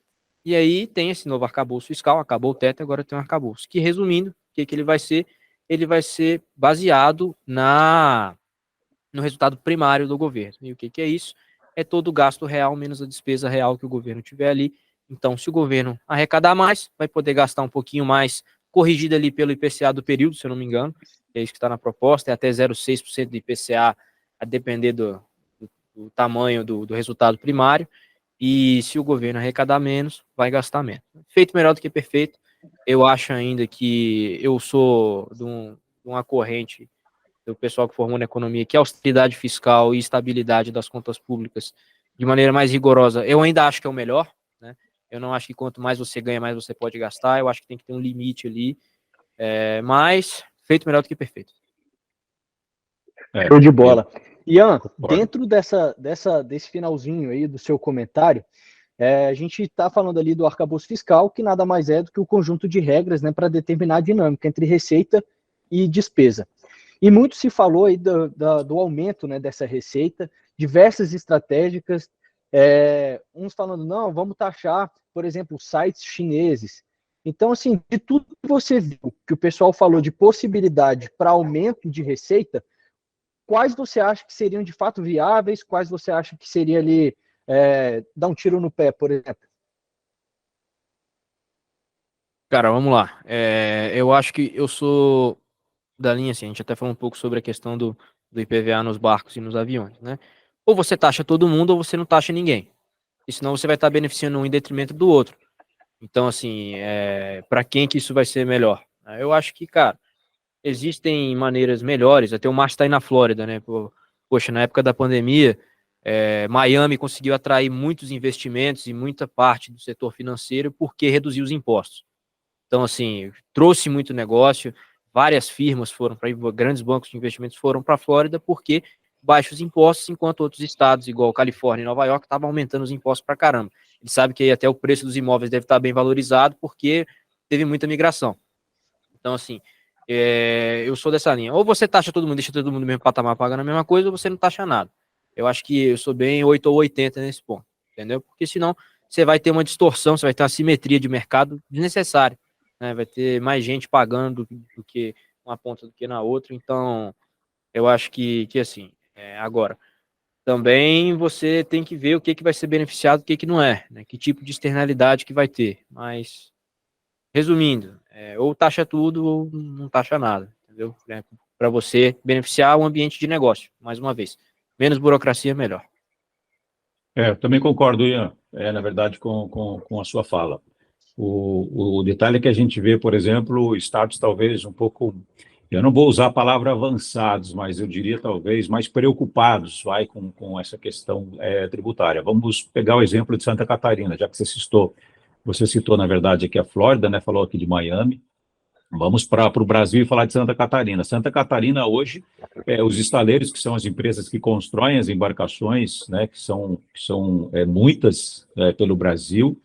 E aí tem esse novo arcabouço fiscal, acabou o teto, agora tem um arcabouço. Que, resumindo, o que ele vai ser? Ele vai ser baseado no resultado primário do governo. E o que é isso? É todo o gasto real menos a despesa real que o governo tiver ali. Então, se o governo arrecadar mais, vai poder gastar um pouquinho mais, corrigido ali pelo IPCA do período, se eu não me engano, é isso que está na proposta, é até 0,6% do IPCA, a depender do tamanho do resultado primário. E se o governo arrecadar menos, vai gastar menos. Feito melhor do que perfeito. Eu acho ainda que eu sou de uma corrente do pessoal que formou na economia, que é austeridade fiscal e estabilidade das contas públicas de maneira mais rigorosa. Eu ainda acho que é o melhor, né? Eu não acho que quanto mais você ganha, mais você pode gastar. Eu acho que tem que ter um limite ali. Mas feito melhor do que perfeito. Show de bola. Ian, dentro desse finalzinho aí do seu comentário, a gente está falando ali do arcabouço fiscal, que nada mais é do que o conjunto de regras, né, para determinar a dinâmica entre receita e despesa. E muito se falou aí do aumento, né, dessa receita, diversas estratégicas, uns falando, não, vamos taxar, por exemplo, sites chineses. Então, assim, de tudo que você viu, que o pessoal falou de possibilidade para aumento de receita, quais você acha que seriam de fato viáveis, quais você acha que seria ali dar um tiro no pé, por exemplo? Cara, vamos lá. Eu acho que eu sou da linha, assim, a gente até falou um pouco sobre a questão do IPVA nos barcos e nos aviões, né? Ou você taxa todo mundo ou você não taxa ninguém. E senão você vai estar beneficiando um em detrimento do outro. Então, assim, para quem que isso vai ser melhor? Eu acho que, cara, existem maneiras melhores. Até o Márcio está aí na Flórida, né? Poxa, na época da pandemia, Miami conseguiu atrair muitos investimentos e muita parte do setor financeiro porque reduziu os impostos. Então, assim, trouxe muito negócio, várias firmas foram para grandes bancos de investimentos foram para a Flórida porque baixos impostos, enquanto outros estados, igual Califórnia e Nova York, estavam aumentando os impostos para caramba. gente sabe que até o preço dos imóveis deve estar bem valorizado, porque teve muita migração. Então, assim, eu sou dessa linha. Ou você taxa todo mundo, deixa todo mundo no mesmo patamar pagando a mesma coisa, ou você não taxa nada. Eu acho que eu sou bem 8 ou 80 nesse ponto, entendeu? Porque senão você vai ter uma distorção, você vai ter uma simetria de mercado desnecessária, né? Vai ter mais gente pagando do que uma ponta do que na outra. Então, eu acho que assim, agora, também você tem que ver o que vai ser beneficiado, o que não é, né? Que tipo de externalidade que vai ter. Mas, resumindo, ou taxa tudo ou não taxa nada, entendeu? Para você beneficiar o ambiente de negócio, mais uma vez. Menos burocracia, melhor. Eu também concordo, Ian, na verdade, com a sua fala. O detalhe é que a gente vê, por exemplo, estados talvez um pouco, eu não vou usar a palavra avançados, mas eu diria talvez mais preocupados, com essa questão tributária. Vamos pegar o exemplo de Santa Catarina, já que você citou, na verdade, aqui a Flórida, né, falou aqui de Miami. Vamos para o Brasil e falar de Santa Catarina. Santa Catarina, hoje, os estaleiros, que são as empresas que constroem as embarcações, né, que são muitas pelo Brasil,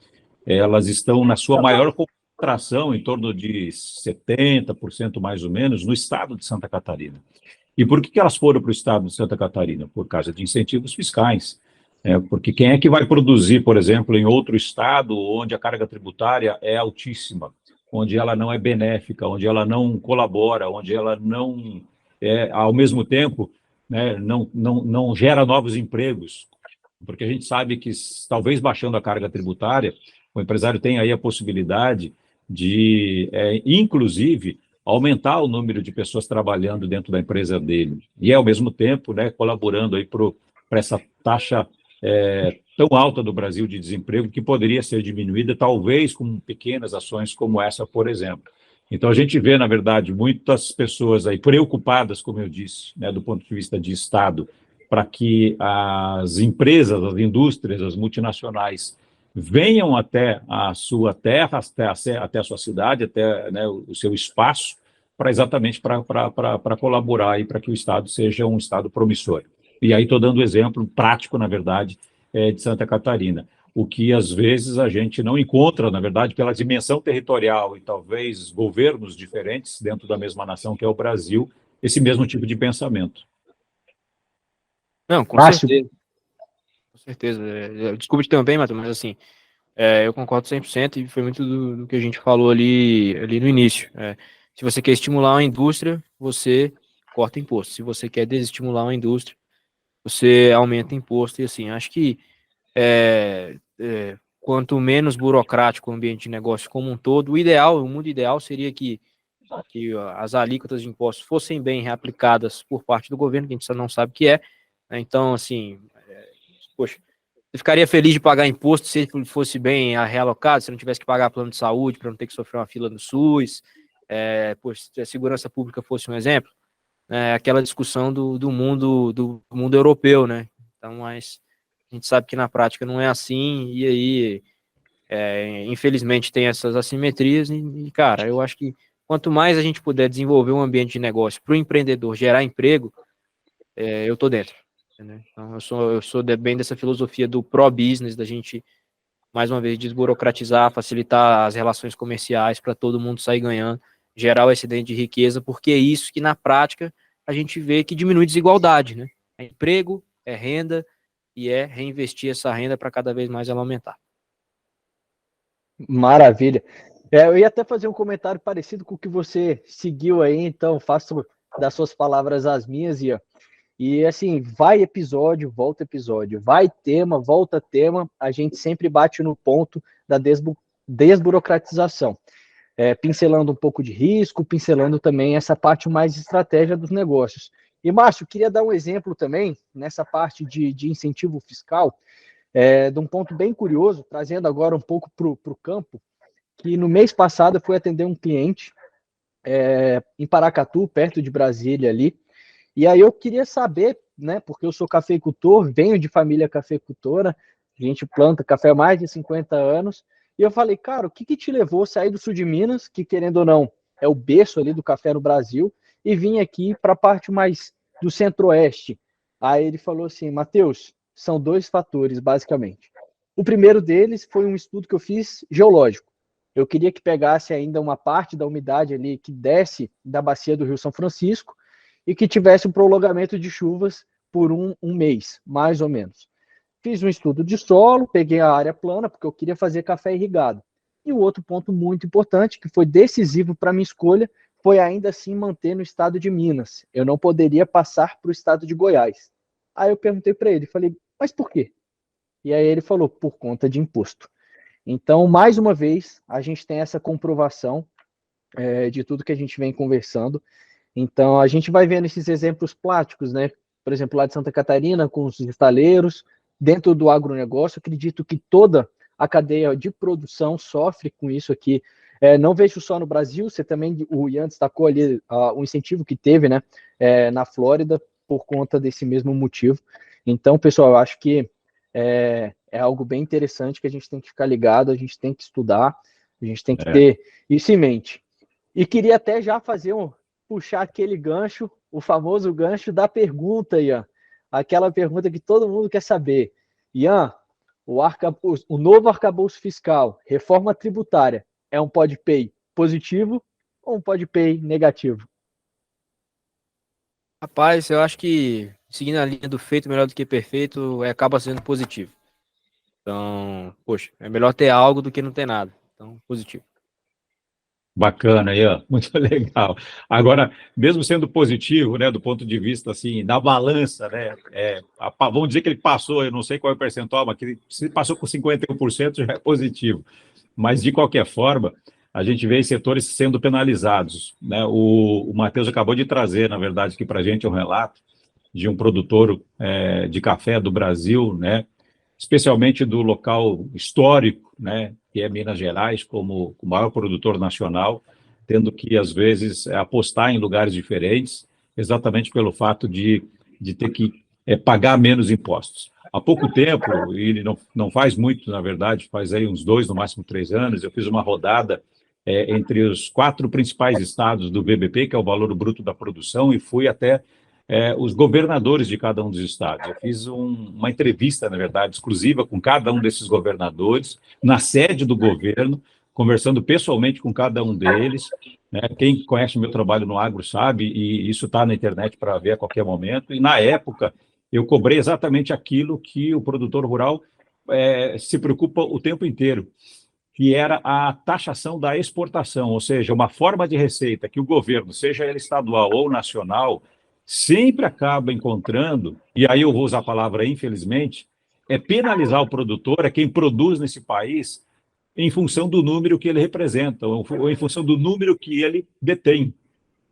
elas estão na sua maior concentração, em torno de 70% mais ou menos, no estado de Santa Catarina. E por que elas foram para o estado de Santa Catarina? Por causa de incentivos fiscais. Porque quem é que vai produzir, por exemplo, em outro estado onde a carga tributária é altíssima, onde ela não é benéfica, onde ela não colabora, onde ela não, ao mesmo tempo, né, não gera novos empregos? Porque a gente sabe que, talvez baixando a carga tributária, o empresário tem aí a possibilidade de, inclusive, aumentar o número de pessoas trabalhando dentro da empresa dele e, ao mesmo tempo, né, colaborando aí para essa taxa tão alta do Brasil de desemprego, que poderia ser diminuída, talvez, com pequenas ações como essa, por exemplo. Então, a gente vê, na verdade, muitas pessoas aí preocupadas, como eu disse, né, do ponto de vista de Estado, para que as empresas, as indústrias, as multinacionais venham até a sua terra, até a sua cidade, até, né, o seu espaço, exatamente para colaborar e para que o Estado seja um Estado promissor. E aí estou dando exemplo prático, na verdade, de Santa Catarina. O que, às vezes, a gente não encontra, na verdade, pela dimensão territorial e talvez governos diferentes dentro da mesma nação, que é o Brasil, esse mesmo tipo de pensamento. Não, com certeza. Com certeza. Desculpa te interromper, Matheus, mas assim, eu concordo 100% e foi muito do que a gente falou ali no início. Se você quer estimular uma indústria, você corta imposto. Se você quer desestimular uma indústria, você aumenta imposto. E assim, acho que quanto menos burocrático o ambiente de negócio como um todo, o mundo ideal seria que as alíquotas de impostos fossem bem reaplicadas por parte do governo, que a gente não sabe o que é, né? Então, assim, poxa, você ficaria feliz de pagar imposto se ele fosse bem realocado, se não tivesse que pagar plano de saúde para não ter que sofrer uma fila no SUS, poxa, se a segurança pública fosse um exemplo, aquela discussão do mundo europeu, né? Então, mas a gente sabe que na prática não é assim, e aí, infelizmente, tem essas assimetrias, e, cara, eu acho que quanto mais a gente puder desenvolver um ambiente de negócio para o empreendedor gerar emprego, eu tô dentro. Entendeu? Então, eu sou bem dessa filosofia do pró-business, da gente, mais uma vez, desburocratizar, facilitar as relações comerciais para todo mundo sair ganhando, gerar o excedente de riqueza, porque é isso que, na prática, a gente vê que diminui desigualdade, né? É emprego, é renda, e é reinvestir essa renda para cada vez mais ela aumentar. Maravilha. Eu ia até fazer um comentário parecido com o que você seguiu aí, então faço das suas palavras as minhas, Ian. E assim, vai episódio, volta episódio, vai tema, volta tema, a gente sempre bate no ponto da desburocratização, pincelando um pouco de risco, pincelando também essa parte mais estratégia dos negócios. E, Márcio, queria dar um exemplo também, nessa parte de incentivo fiscal, de um ponto bem curioso, trazendo agora um pouco para o campo, que no mês passado eu fui atender um cliente em Paracatu, perto de Brasília ali, e aí eu queria saber, né, porque eu sou cafeicultor, venho de família cafeicultora, a gente planta café há mais de 50 anos, e eu falei, cara, o que te levou a sair do sul de Minas, que querendo ou não, é o berço ali do café no Brasil, e vim aqui para a parte mais do centro-oeste? Aí ele falou assim, Matheus, são dois fatores, basicamente. O primeiro deles foi um estudo que eu fiz geológico. Eu queria que pegasse ainda uma parte da umidade ali que desce da bacia do Rio São Francisco e que tivesse um prolongamento de chuvas por um mês, mais ou menos. Fiz um estudo de solo, peguei a área plana, porque eu queria fazer café irrigado. E o outro ponto muito importante, que foi decisivo para a minha escolha, foi ainda assim manter no estado de Minas. Eu não poderia passar para o estado de Goiás. Aí eu perguntei para ele, falei, mas por quê? E aí ele falou, por conta de imposto. Então, mais uma vez, a gente tem essa comprovação de tudo que a gente vem conversando. Então, a gente vai vendo esses exemplos práticos, né? Por exemplo, lá de Santa Catarina, com os estaleiros, dentro do agronegócio, acredito que toda a cadeia de produção sofre com isso aqui. Não vejo só no Brasil, você também, o Ian destacou ali o incentivo que teve, né, na Flórida, por conta desse mesmo motivo. Então, pessoal, eu acho que é algo bem interessante que a gente tem que ficar ligado, a gente tem que estudar, a gente tem que ter isso em mente. E queria até já puxar aquele gancho, o famoso gancho da pergunta, Ian. Aquela pergunta que todo mundo quer saber. Ian, o novo arcabouço fiscal, reforma tributária, é um PodPay positivo ou um PodPay negativo? Rapaz, eu acho que seguindo a linha do feito melhor do que perfeito, acaba sendo positivo. Então, poxa, é melhor ter algo do que não ter nada. Então, positivo. Bacana, Ian, muito legal. Agora, mesmo sendo positivo, né, do ponto de vista assim, da balança, né, vamos dizer que ele passou, eu não sei qual é o percentual, mas que ele, se passou com 51% já é positivo. Mas, de qualquer forma, a gente vê setores sendo penalizados, né? O Matheus acabou de trazer, na verdade, aqui para a gente um relato de um produtor de café do Brasil, né, especialmente do local histórico, né, que é Minas Gerais, como o maior produtor nacional, tendo que, às vezes, apostar em lugares diferentes, exatamente pelo fato de ter que pagar menos impostos. Há pouco tempo, e não faz muito, na verdade, faz aí uns 2, no máximo 3 anos, eu fiz uma rodada entre os 4 principais estados do VBP, que é o valor bruto da produção, e fui até os governadores de cada um dos estados. Eu fiz uma entrevista, na verdade, exclusiva com cada um desses governadores, na sede do governo, conversando pessoalmente com cada um deles. Né? Quem conhece o meu trabalho no agro sabe, e isso está na internet para ver a qualquer momento. E, na época, eu cobrei exatamente aquilo que o produtor rural se preocupa o tempo inteiro, que era a taxação da exportação, ou seja, uma forma de receita que o governo, seja ele estadual ou nacional, sempre acaba encontrando, e aí eu vou usar a palavra infelizmente, é penalizar o produtor, é quem produz nesse país, em função do número que ele representa, ou em função do número que ele detém,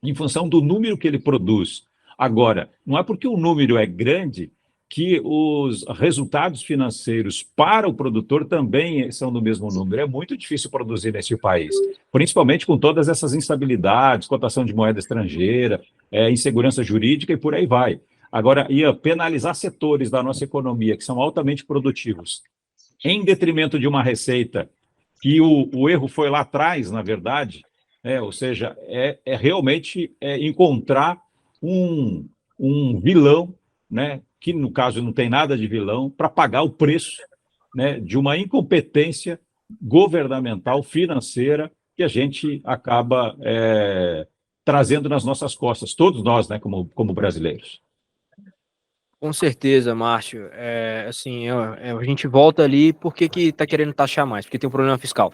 em função do número que ele produz. Agora, não é porque o número é grande que os resultados financeiros para o produtor também são do mesmo número. É muito difícil produzir nesse país, principalmente com todas essas instabilidades, cotação de moeda estrangeira, insegurança jurídica e por aí vai. Agora, ia penalizar setores da nossa economia que são altamente produtivos, em detrimento de uma receita que o erro foi lá atrás, na verdade, ou seja, realmente encontrar um vilão, né, que no caso não tem nada de vilão, para pagar o preço, né, de uma incompetência governamental, financeira, que a gente acaba trazendo nas nossas costas, todos nós, né, como brasileiros. Com certeza, Márcio. Assim, a gente volta ali, por que que tá querendo taxar mais? Porque tem um problema fiscal.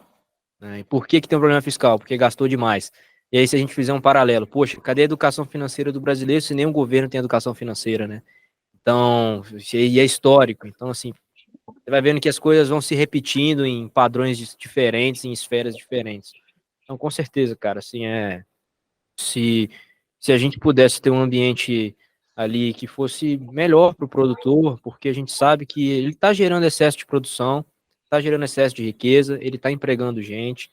Né? E por que que tem um problema fiscal? Porque gastou demais. E aí, se a gente fizer um paralelo, poxa, cadê a educação financeira do brasileiro se nenhum governo tem educação financeira, né? Então, e é histórico. Então, assim, você vai vendo que as coisas vão se repetindo em padrões diferentes, em esferas diferentes. Então, com certeza, cara, assim, se, se a gente pudesse ter um ambiente ali que fosse melhor para o produtor, porque a gente sabe que ele está gerando excesso de produção, está gerando excesso de riqueza, ele está empregando gente.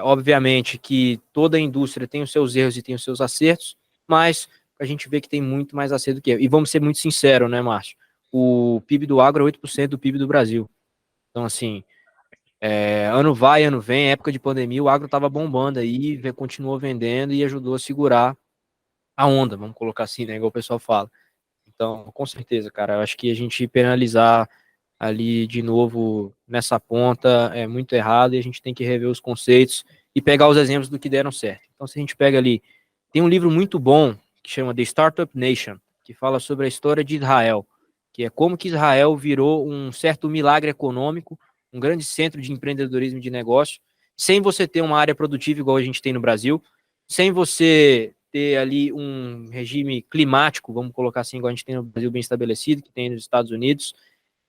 Obviamente que toda a indústria tem os seus erros e tem os seus acertos, mas a gente vê que tem muito mais acerto do que. E vamos ser muito sinceros, né, Márcio? O PIB do agro é 8% do PIB do Brasil. Então, assim, ano vai, ano vem, época de pandemia, o agro estava bombando aí, continuou vendendo e ajudou a segurar a onda, vamos colocar assim, né, igual o pessoal fala. Então, com certeza, cara, eu acho que a gente penalizar ali de novo nessa ponta é muito errado e a gente tem que rever os conceitos e pegar os exemplos do que deram certo. Então, se a gente pega ali, tem um livro muito bom que chama The Startup Nation, que fala sobre a história de Israel, que é como que Israel virou um certo milagre econômico, um grande centro de empreendedorismo e de negócio, sem você ter uma área produtiva igual a gente tem no Brasil, sem você ter ali um regime climático, vamos colocar assim, igual a gente tem no Brasil bem estabelecido, que tem nos Estados Unidos,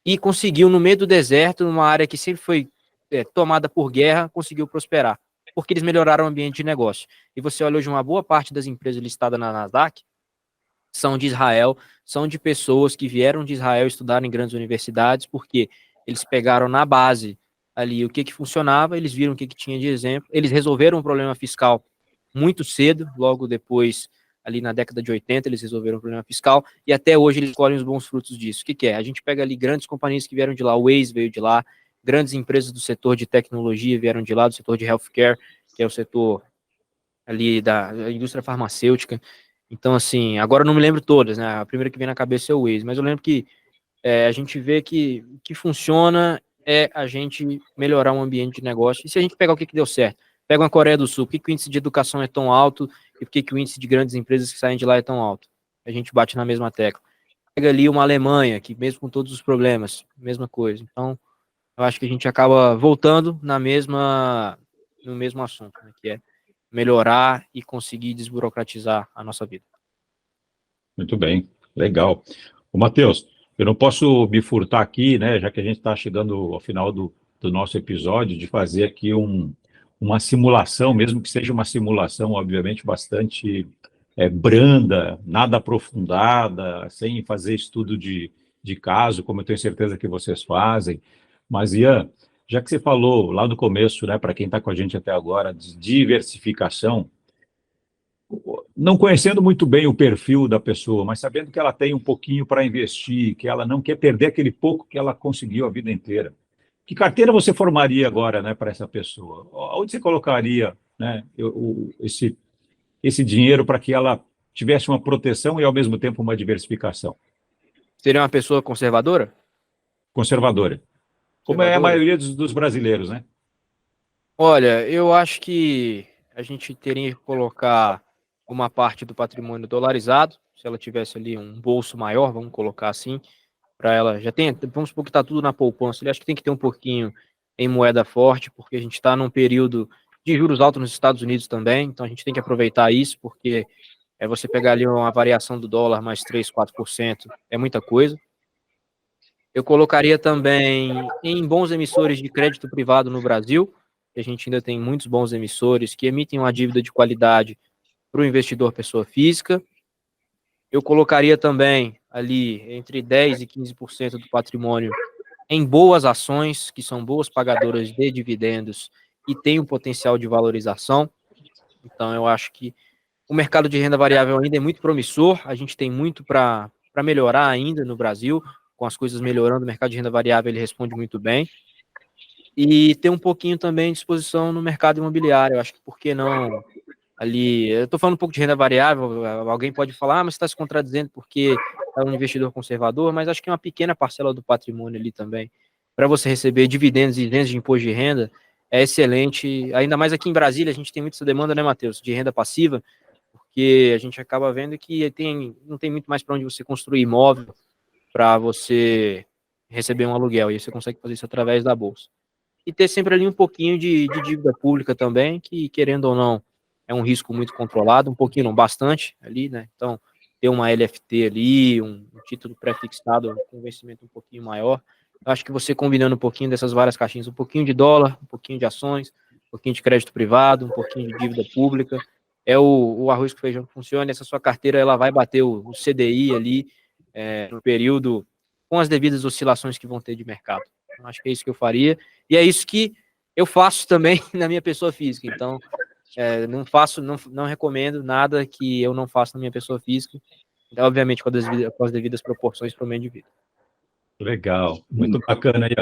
e conseguiu, no meio do deserto, numa área que sempre foi tomada por guerra, conseguiu prosperar, porque eles melhoraram o ambiente de negócio. E você olha hoje, uma boa parte das empresas listadas na Nasdaq são de Israel, são de pessoas que vieram de Israel estudar em grandes universidades, porque eles pegaram na base ali o que funcionava, eles viram o que tinha de exemplo, eles resolveram um problema fiscal muito cedo, logo depois, ali na década de 80, eles resolveram o problema fiscal, e até hoje eles colhem os bons frutos disso. O que é? A gente pega ali grandes companhias que vieram de lá, o Waze veio de lá, grandes empresas do setor de tecnologia vieram de lá, do setor de healthcare, que é o setor ali da indústria farmacêutica. Então, assim, agora eu não me lembro todas, né? A primeira que vem na cabeça é o Waze, mas eu lembro que a gente vê que o que funciona é a gente melhorar o ambiente de negócio. E se a gente pegar o que deu certo? Pega uma Coreia do Sul, por que o índice de educação é tão alto e por que o índice de grandes empresas que saem de lá é tão alto? A gente bate na mesma tecla. Pega ali uma Alemanha, que mesmo com todos os problemas, mesma coisa. Então, eu acho que a gente acaba voltando no mesmo assunto, né, que é melhorar e conseguir desburocratizar a nossa vida. Muito bem, legal. Ô, Matheus, eu não posso me furtar aqui, né, já que a gente está chegando ao final do nosso episódio, de fazer aqui uma simulação, mesmo que seja uma simulação, obviamente, bastante branda, nada aprofundada, sem fazer estudo de caso, como eu tenho certeza que vocês fazem. Mas, Ian, já que você falou lá no começo, né, para quem está com a gente até agora, de diversificação, não conhecendo muito bem o perfil da pessoa, mas sabendo que ela tem um pouquinho para investir, que ela não quer perder aquele pouco que ela conseguiu a vida inteira. Que carteira você formaria agora, né, para essa pessoa? Onde você colocaria, né, esse dinheiro para que ela tivesse uma proteção e, ao mesmo tempo, uma diversificação? Seria uma pessoa conservadora? Conservadora. Como é a Conservadora? maioria dos brasileiros, né? Olha, eu acho que a gente teria que colocar uma parte do patrimônio dolarizado, se ela tivesse ali um bolso maior, vamos colocar assim, para ela já tem, vamos supor que está tudo na poupança, ele acho que tem que ter um pouquinho em moeda forte, porque a gente está num período de juros altos nos Estados Unidos também, então a gente tem que aproveitar isso, porque você pegar ali uma variação do dólar mais 3, 4%, é muita coisa. Eu colocaria também em bons emissores de crédito privado no Brasil, que a gente ainda tem muitos bons emissores que emitem uma dívida de qualidade para o investidor pessoa física. Eu colocaria também ali entre 10% e 15% do patrimônio em boas ações, que são boas pagadoras de dividendos e têm um potencial de valorização. Então, eu acho que o mercado de renda variável ainda é muito promissor, a gente tem muito para melhorar ainda no Brasil, com as coisas melhorando, o mercado de renda variável ele responde muito bem. E tem um pouquinho também de exposição no mercado imobiliário, eu acho que por que não ali, eu estou falando um pouco de renda variável, alguém pode falar, mas você está se contradizendo porque é um investidor conservador, mas acho que é uma pequena parcela do patrimônio ali também, para você receber dividendos e isentos de imposto de renda, é excelente, ainda mais aqui em Brasília, a gente tem muito essa demanda, né, Matheus, de renda passiva, porque a gente acaba vendo que não tem muito mais para onde você construir imóvel para você receber um aluguel, e você consegue fazer isso através da bolsa. E ter sempre ali um pouquinho de dívida pública também, que querendo ou não, é um risco muito controlado, um pouquinho não, bastante ali, né? Então, ter uma LFT ali, um título pré-fixado com investimento um pouquinho maior. Eu acho que você combinando um pouquinho dessas várias caixinhas, um pouquinho de dólar, um pouquinho de ações, um pouquinho de crédito privado, um pouquinho de dívida pública, é o arroz com feijão que funciona. Essa sua carteira ela vai bater o CDI ali no período com as devidas oscilações que vão ter de mercado. Então, acho que é isso que eu faria. E é isso que eu faço também na minha pessoa física. Então, não recomendo nada que eu não faça na minha pessoa física. Então, obviamente, com as devidas proporções para o meio de vida. Legal, muito bacana aí.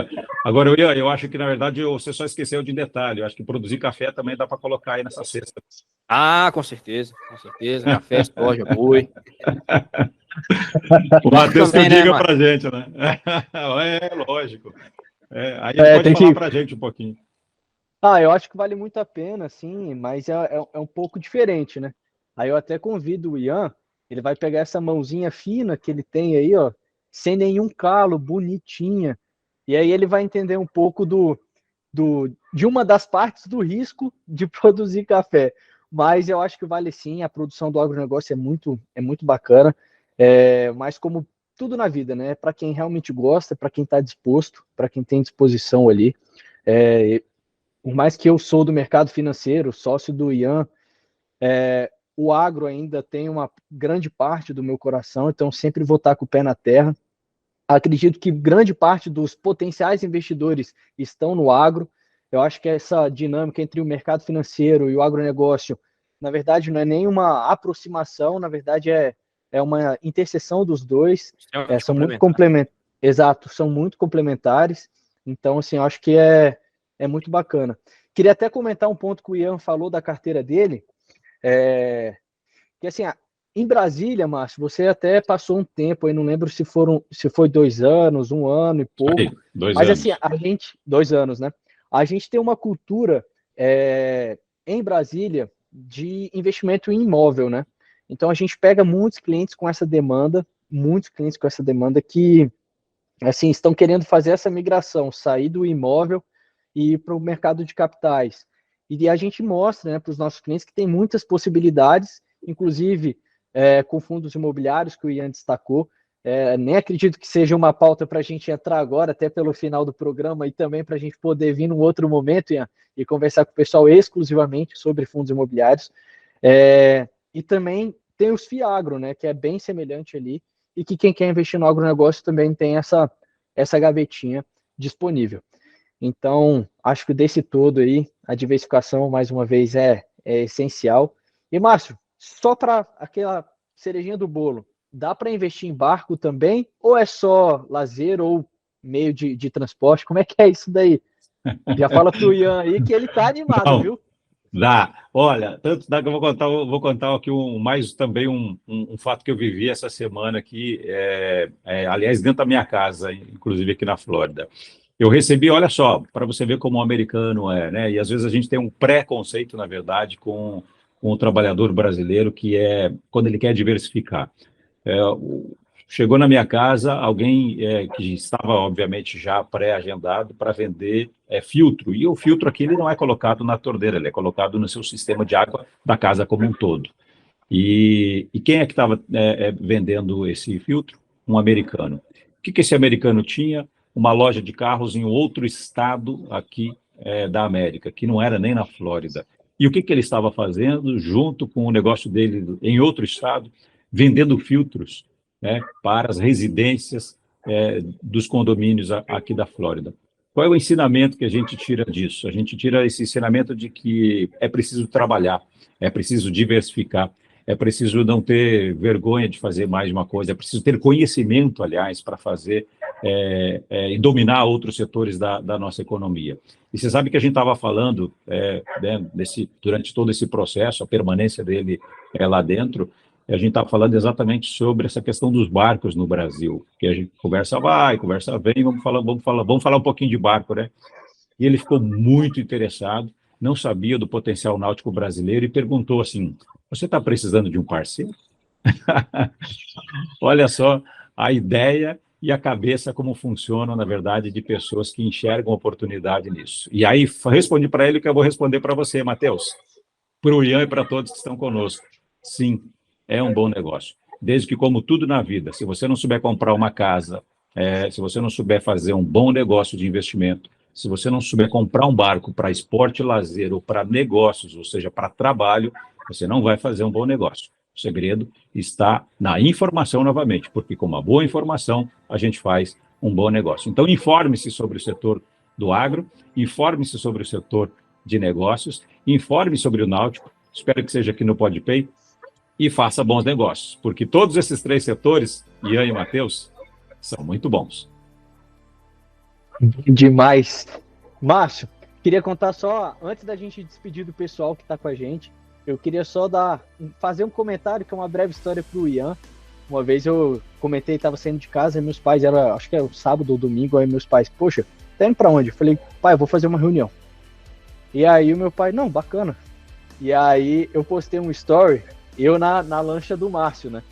Agora, eu acho que, na verdade, você só esqueceu de detalhe. Eu acho que produzir café também dá para colocar aí nessa cesta. Ah, com certeza, com certeza. Café, soja, boi. O Matheus que Também, né, diga mano? pra gente, né? É, lógico. Aí ele pode tem falar que. pra gente um pouquinho. Eu acho que vale muito a pena, sim, mas é um pouco diferente, né? Aí eu até convido o Ian, ele vai pegar essa mãozinha fina que ele tem aí, ó, sem nenhum calo, bonitinha, e aí ele vai entender um pouco de uma das partes do risco de produzir café. Mas eu acho que vale sim, a produção do agronegócio é muito bacana, mas como tudo na vida, né? Para quem realmente gosta, para quem está disposto, para quem tem disposição ali. É, por mais que eu sou do mercado financeiro, sócio do Ian, o agro ainda tem uma grande parte do meu coração, então sempre vou estar com o pé na terra. Acredito que grande parte dos potenciais investidores estão no agro. Eu acho que essa dinâmica entre o mercado financeiro e o agronegócio, na verdade, não é nem uma aproximação, na verdade é uma interseção dos dois. Extremamente São muito complementar. complementares. Exato, são muito complementares. Então, assim, eu acho que é muito bacana. Queria até comentar um ponto que o Ian falou da carteira dele. Que assim, em Brasília, Márcio, você até passou um tempo aí, não lembro se foi 2 anos, 1 ano e Aí, pouco, 2 anos. a gente, 2 anos, né? A gente tem uma cultura em Brasília de investimento em imóvel, né? Então a gente pega muitos clientes com essa demanda que assim estão querendo fazer essa migração, sair do imóvel e ir para o mercado de capitais. E a gente mostra, né, para os nossos clientes que tem muitas possibilidades, inclusive com fundos imobiliários, que o Ian destacou. Nem acredito que seja uma pauta para a gente entrar agora, até pelo final do programa, e também para a gente poder vir num outro momento, Ian, e conversar com o pessoal exclusivamente sobre fundos imobiliários. E também tem os FIAGRO, né, que é bem semelhante ali, e que quem quer investir no agronegócio também tem essa gavetinha disponível. Então, acho que desse todo aí, a diversificação, mais uma vez, é essencial. E, Márcio, só para aquela cerejinha do bolo, dá para investir em barco também? Ou é só lazer ou meio de transporte? Como é que é isso daí? Já fala pro Ian aí que ele tá animado, Não, viu? dá. Olha, tanto dá que vou contar aqui mais também um fato que eu vivi essa semana aqui, aliás, dentro da minha casa, inclusive aqui na Flórida. Eu recebi, olha só, para você ver como o americano é, né? E às vezes a gente tem um preconceito, na verdade, com o trabalhador brasileiro, que é quando ele quer diversificar. Chegou na minha casa alguém que estava, obviamente, já pré-agendado para vender filtro. E o filtro aqui ele não é colocado na torneira, ele é colocado no seu sistema de água da casa como um todo. E quem é que estava vendendo esse filtro? Um americano. O que esse americano tinha? Uma loja de carros em outro estado aqui da América, que não era nem na Flórida. E o que ele estava fazendo junto com o negócio dele em outro estado? Vendendo filtros, né, para as residências dos condomínios aqui da Flórida. Qual é o ensinamento que a gente tira disso? A gente tira esse ensinamento de que é preciso trabalhar, é preciso diversificar, é preciso não ter vergonha de fazer mais de uma coisa, é preciso ter conhecimento, aliás, para fazer e dominar outros setores da nossa economia. E você sabe que a gente estava falando, né, durante todo esse processo, a permanência dele lá dentro, a gente estava falando exatamente sobre essa questão dos barcos no Brasil, que a gente conversa vai, conversa vem, vamos falar um pouquinho de barco, né? E ele ficou muito interessado, não sabia do potencial náutico brasileiro e perguntou assim: você está precisando de um parceiro? Olha só a ideia e a cabeça como funcionam, na verdade, de pessoas que enxergam oportunidade nisso. E aí respondi para ele o que eu vou responder para você, Matheus, para o Ian e para todos que estão conosco. Sim, é um bom negócio. Desde que, como tudo na vida, se você não souber comprar uma casa, se você não souber fazer um bom negócio de investimento, se você não souber comprar um barco para esporte, lazer ou para negócios, ou seja, para trabalho, você não vai fazer um bom negócio. O segredo está na informação novamente, porque com uma boa informação a gente faz um bom negócio. Então, informe-se sobre o setor do agro, informe-se sobre o setor de negócios, informe sobre o náutico, espero que seja aqui no PodPay, e faça bons negócios, porque todos esses 3 setores, Ian e Matheus, são muito bons. Demais. Márcio, queria contar só, antes da gente despedir do pessoal que está com a gente, eu queria só fazer um comentário, que é uma breve história para o Ian. Uma vez eu comentei, tava saindo de casa, e meus pais, acho que era o sábado ou domingo, aí meus pais, poxa, tá indo pra onde? Eu falei, pai, eu vou fazer uma reunião. E aí o meu pai, não, bacana. E aí eu postei um story, eu na lancha do Márcio, né?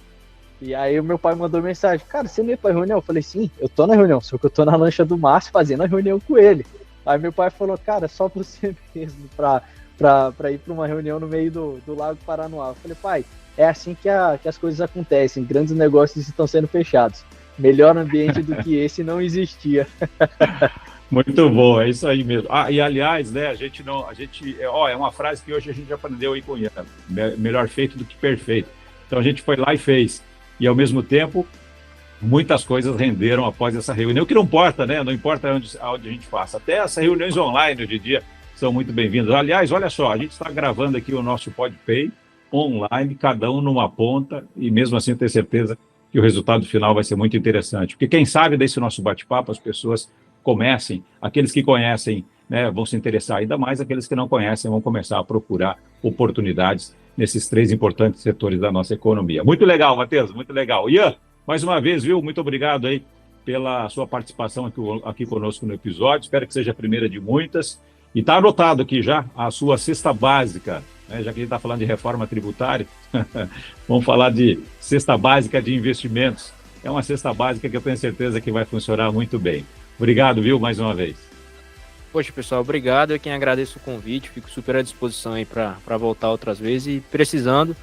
E aí o meu pai mandou mensagem, cara, você não ia pra reunião? Eu falei, sim, eu tô na reunião, só que eu tô na lancha do Márcio fazendo a reunião com ele. Aí meu pai falou, cara, só você mesmo pra ir pra uma reunião no meio do Lago Paranoá. Eu falei, pai, é assim que as coisas acontecem, grandes negócios estão sendo fechados. Melhor ambiente do que esse não existia. Muito bom, é isso aí mesmo. E aliás, né, é uma frase que hoje a gente aprendeu aí com o Ian, melhor feito do que perfeito. Então a gente foi lá e fez. E ao mesmo tempo, muitas coisas renderam após essa reunião, que não importa, né? Não importa onde a gente faça. Até as reuniões online hoje em dia são muito bem-vindas. Aliás, olha só, a gente está gravando aqui o nosso PodPay online, cada um numa ponta, e mesmo assim eu tenho certeza que o resultado final vai ser muito interessante. Porque quem sabe desse nosso bate-papo, as pessoas comecem, aqueles que conhecem, né, vão se interessar, ainda mais aqueles que não conhecem vão começar a procurar oportunidades nesses 3 importantes setores da nossa economia. Muito legal, Matheus, muito legal. Ian, mais uma vez, viu? Muito obrigado aí pela sua participação aqui conosco no episódio. Espero que seja a primeira de muitas. E está anotado aqui já a sua cesta básica, né? Já que a gente está falando de reforma tributária, vamos falar de cesta básica de investimentos. É uma cesta básica que eu tenho certeza que vai funcionar muito bem. Obrigado, viu, mais uma vez. Poxa, pessoal, obrigado. Eu quem agradeço o convite, fico super à disposição aí para voltar outras vezes. E precisando,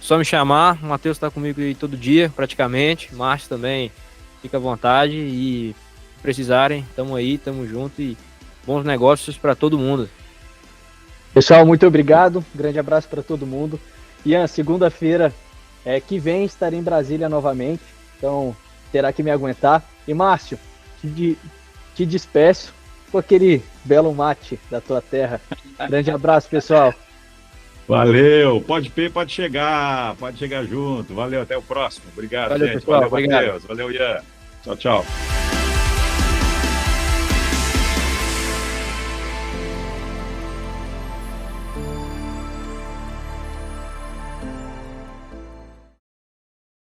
só me chamar. O Matheus está comigo aí todo dia, praticamente. Márcio também, fica à vontade. E se precisarem, estamos aí, estamos juntos. E bons negócios para todo mundo. Pessoal, muito obrigado. Grande abraço para todo mundo. Ian, segunda-feira que vem estarei em Brasília novamente. Então, terá que me aguentar. E Márcio, te despeço com aquele belo mate da tua terra. Grande abraço, pessoal. Valeu, pode chegar junto. Valeu, até o próximo. Obrigado, valeu, gente. Pessoal, valeu, obrigado. Matheus. Valeu, Ian. Tchau, tchau.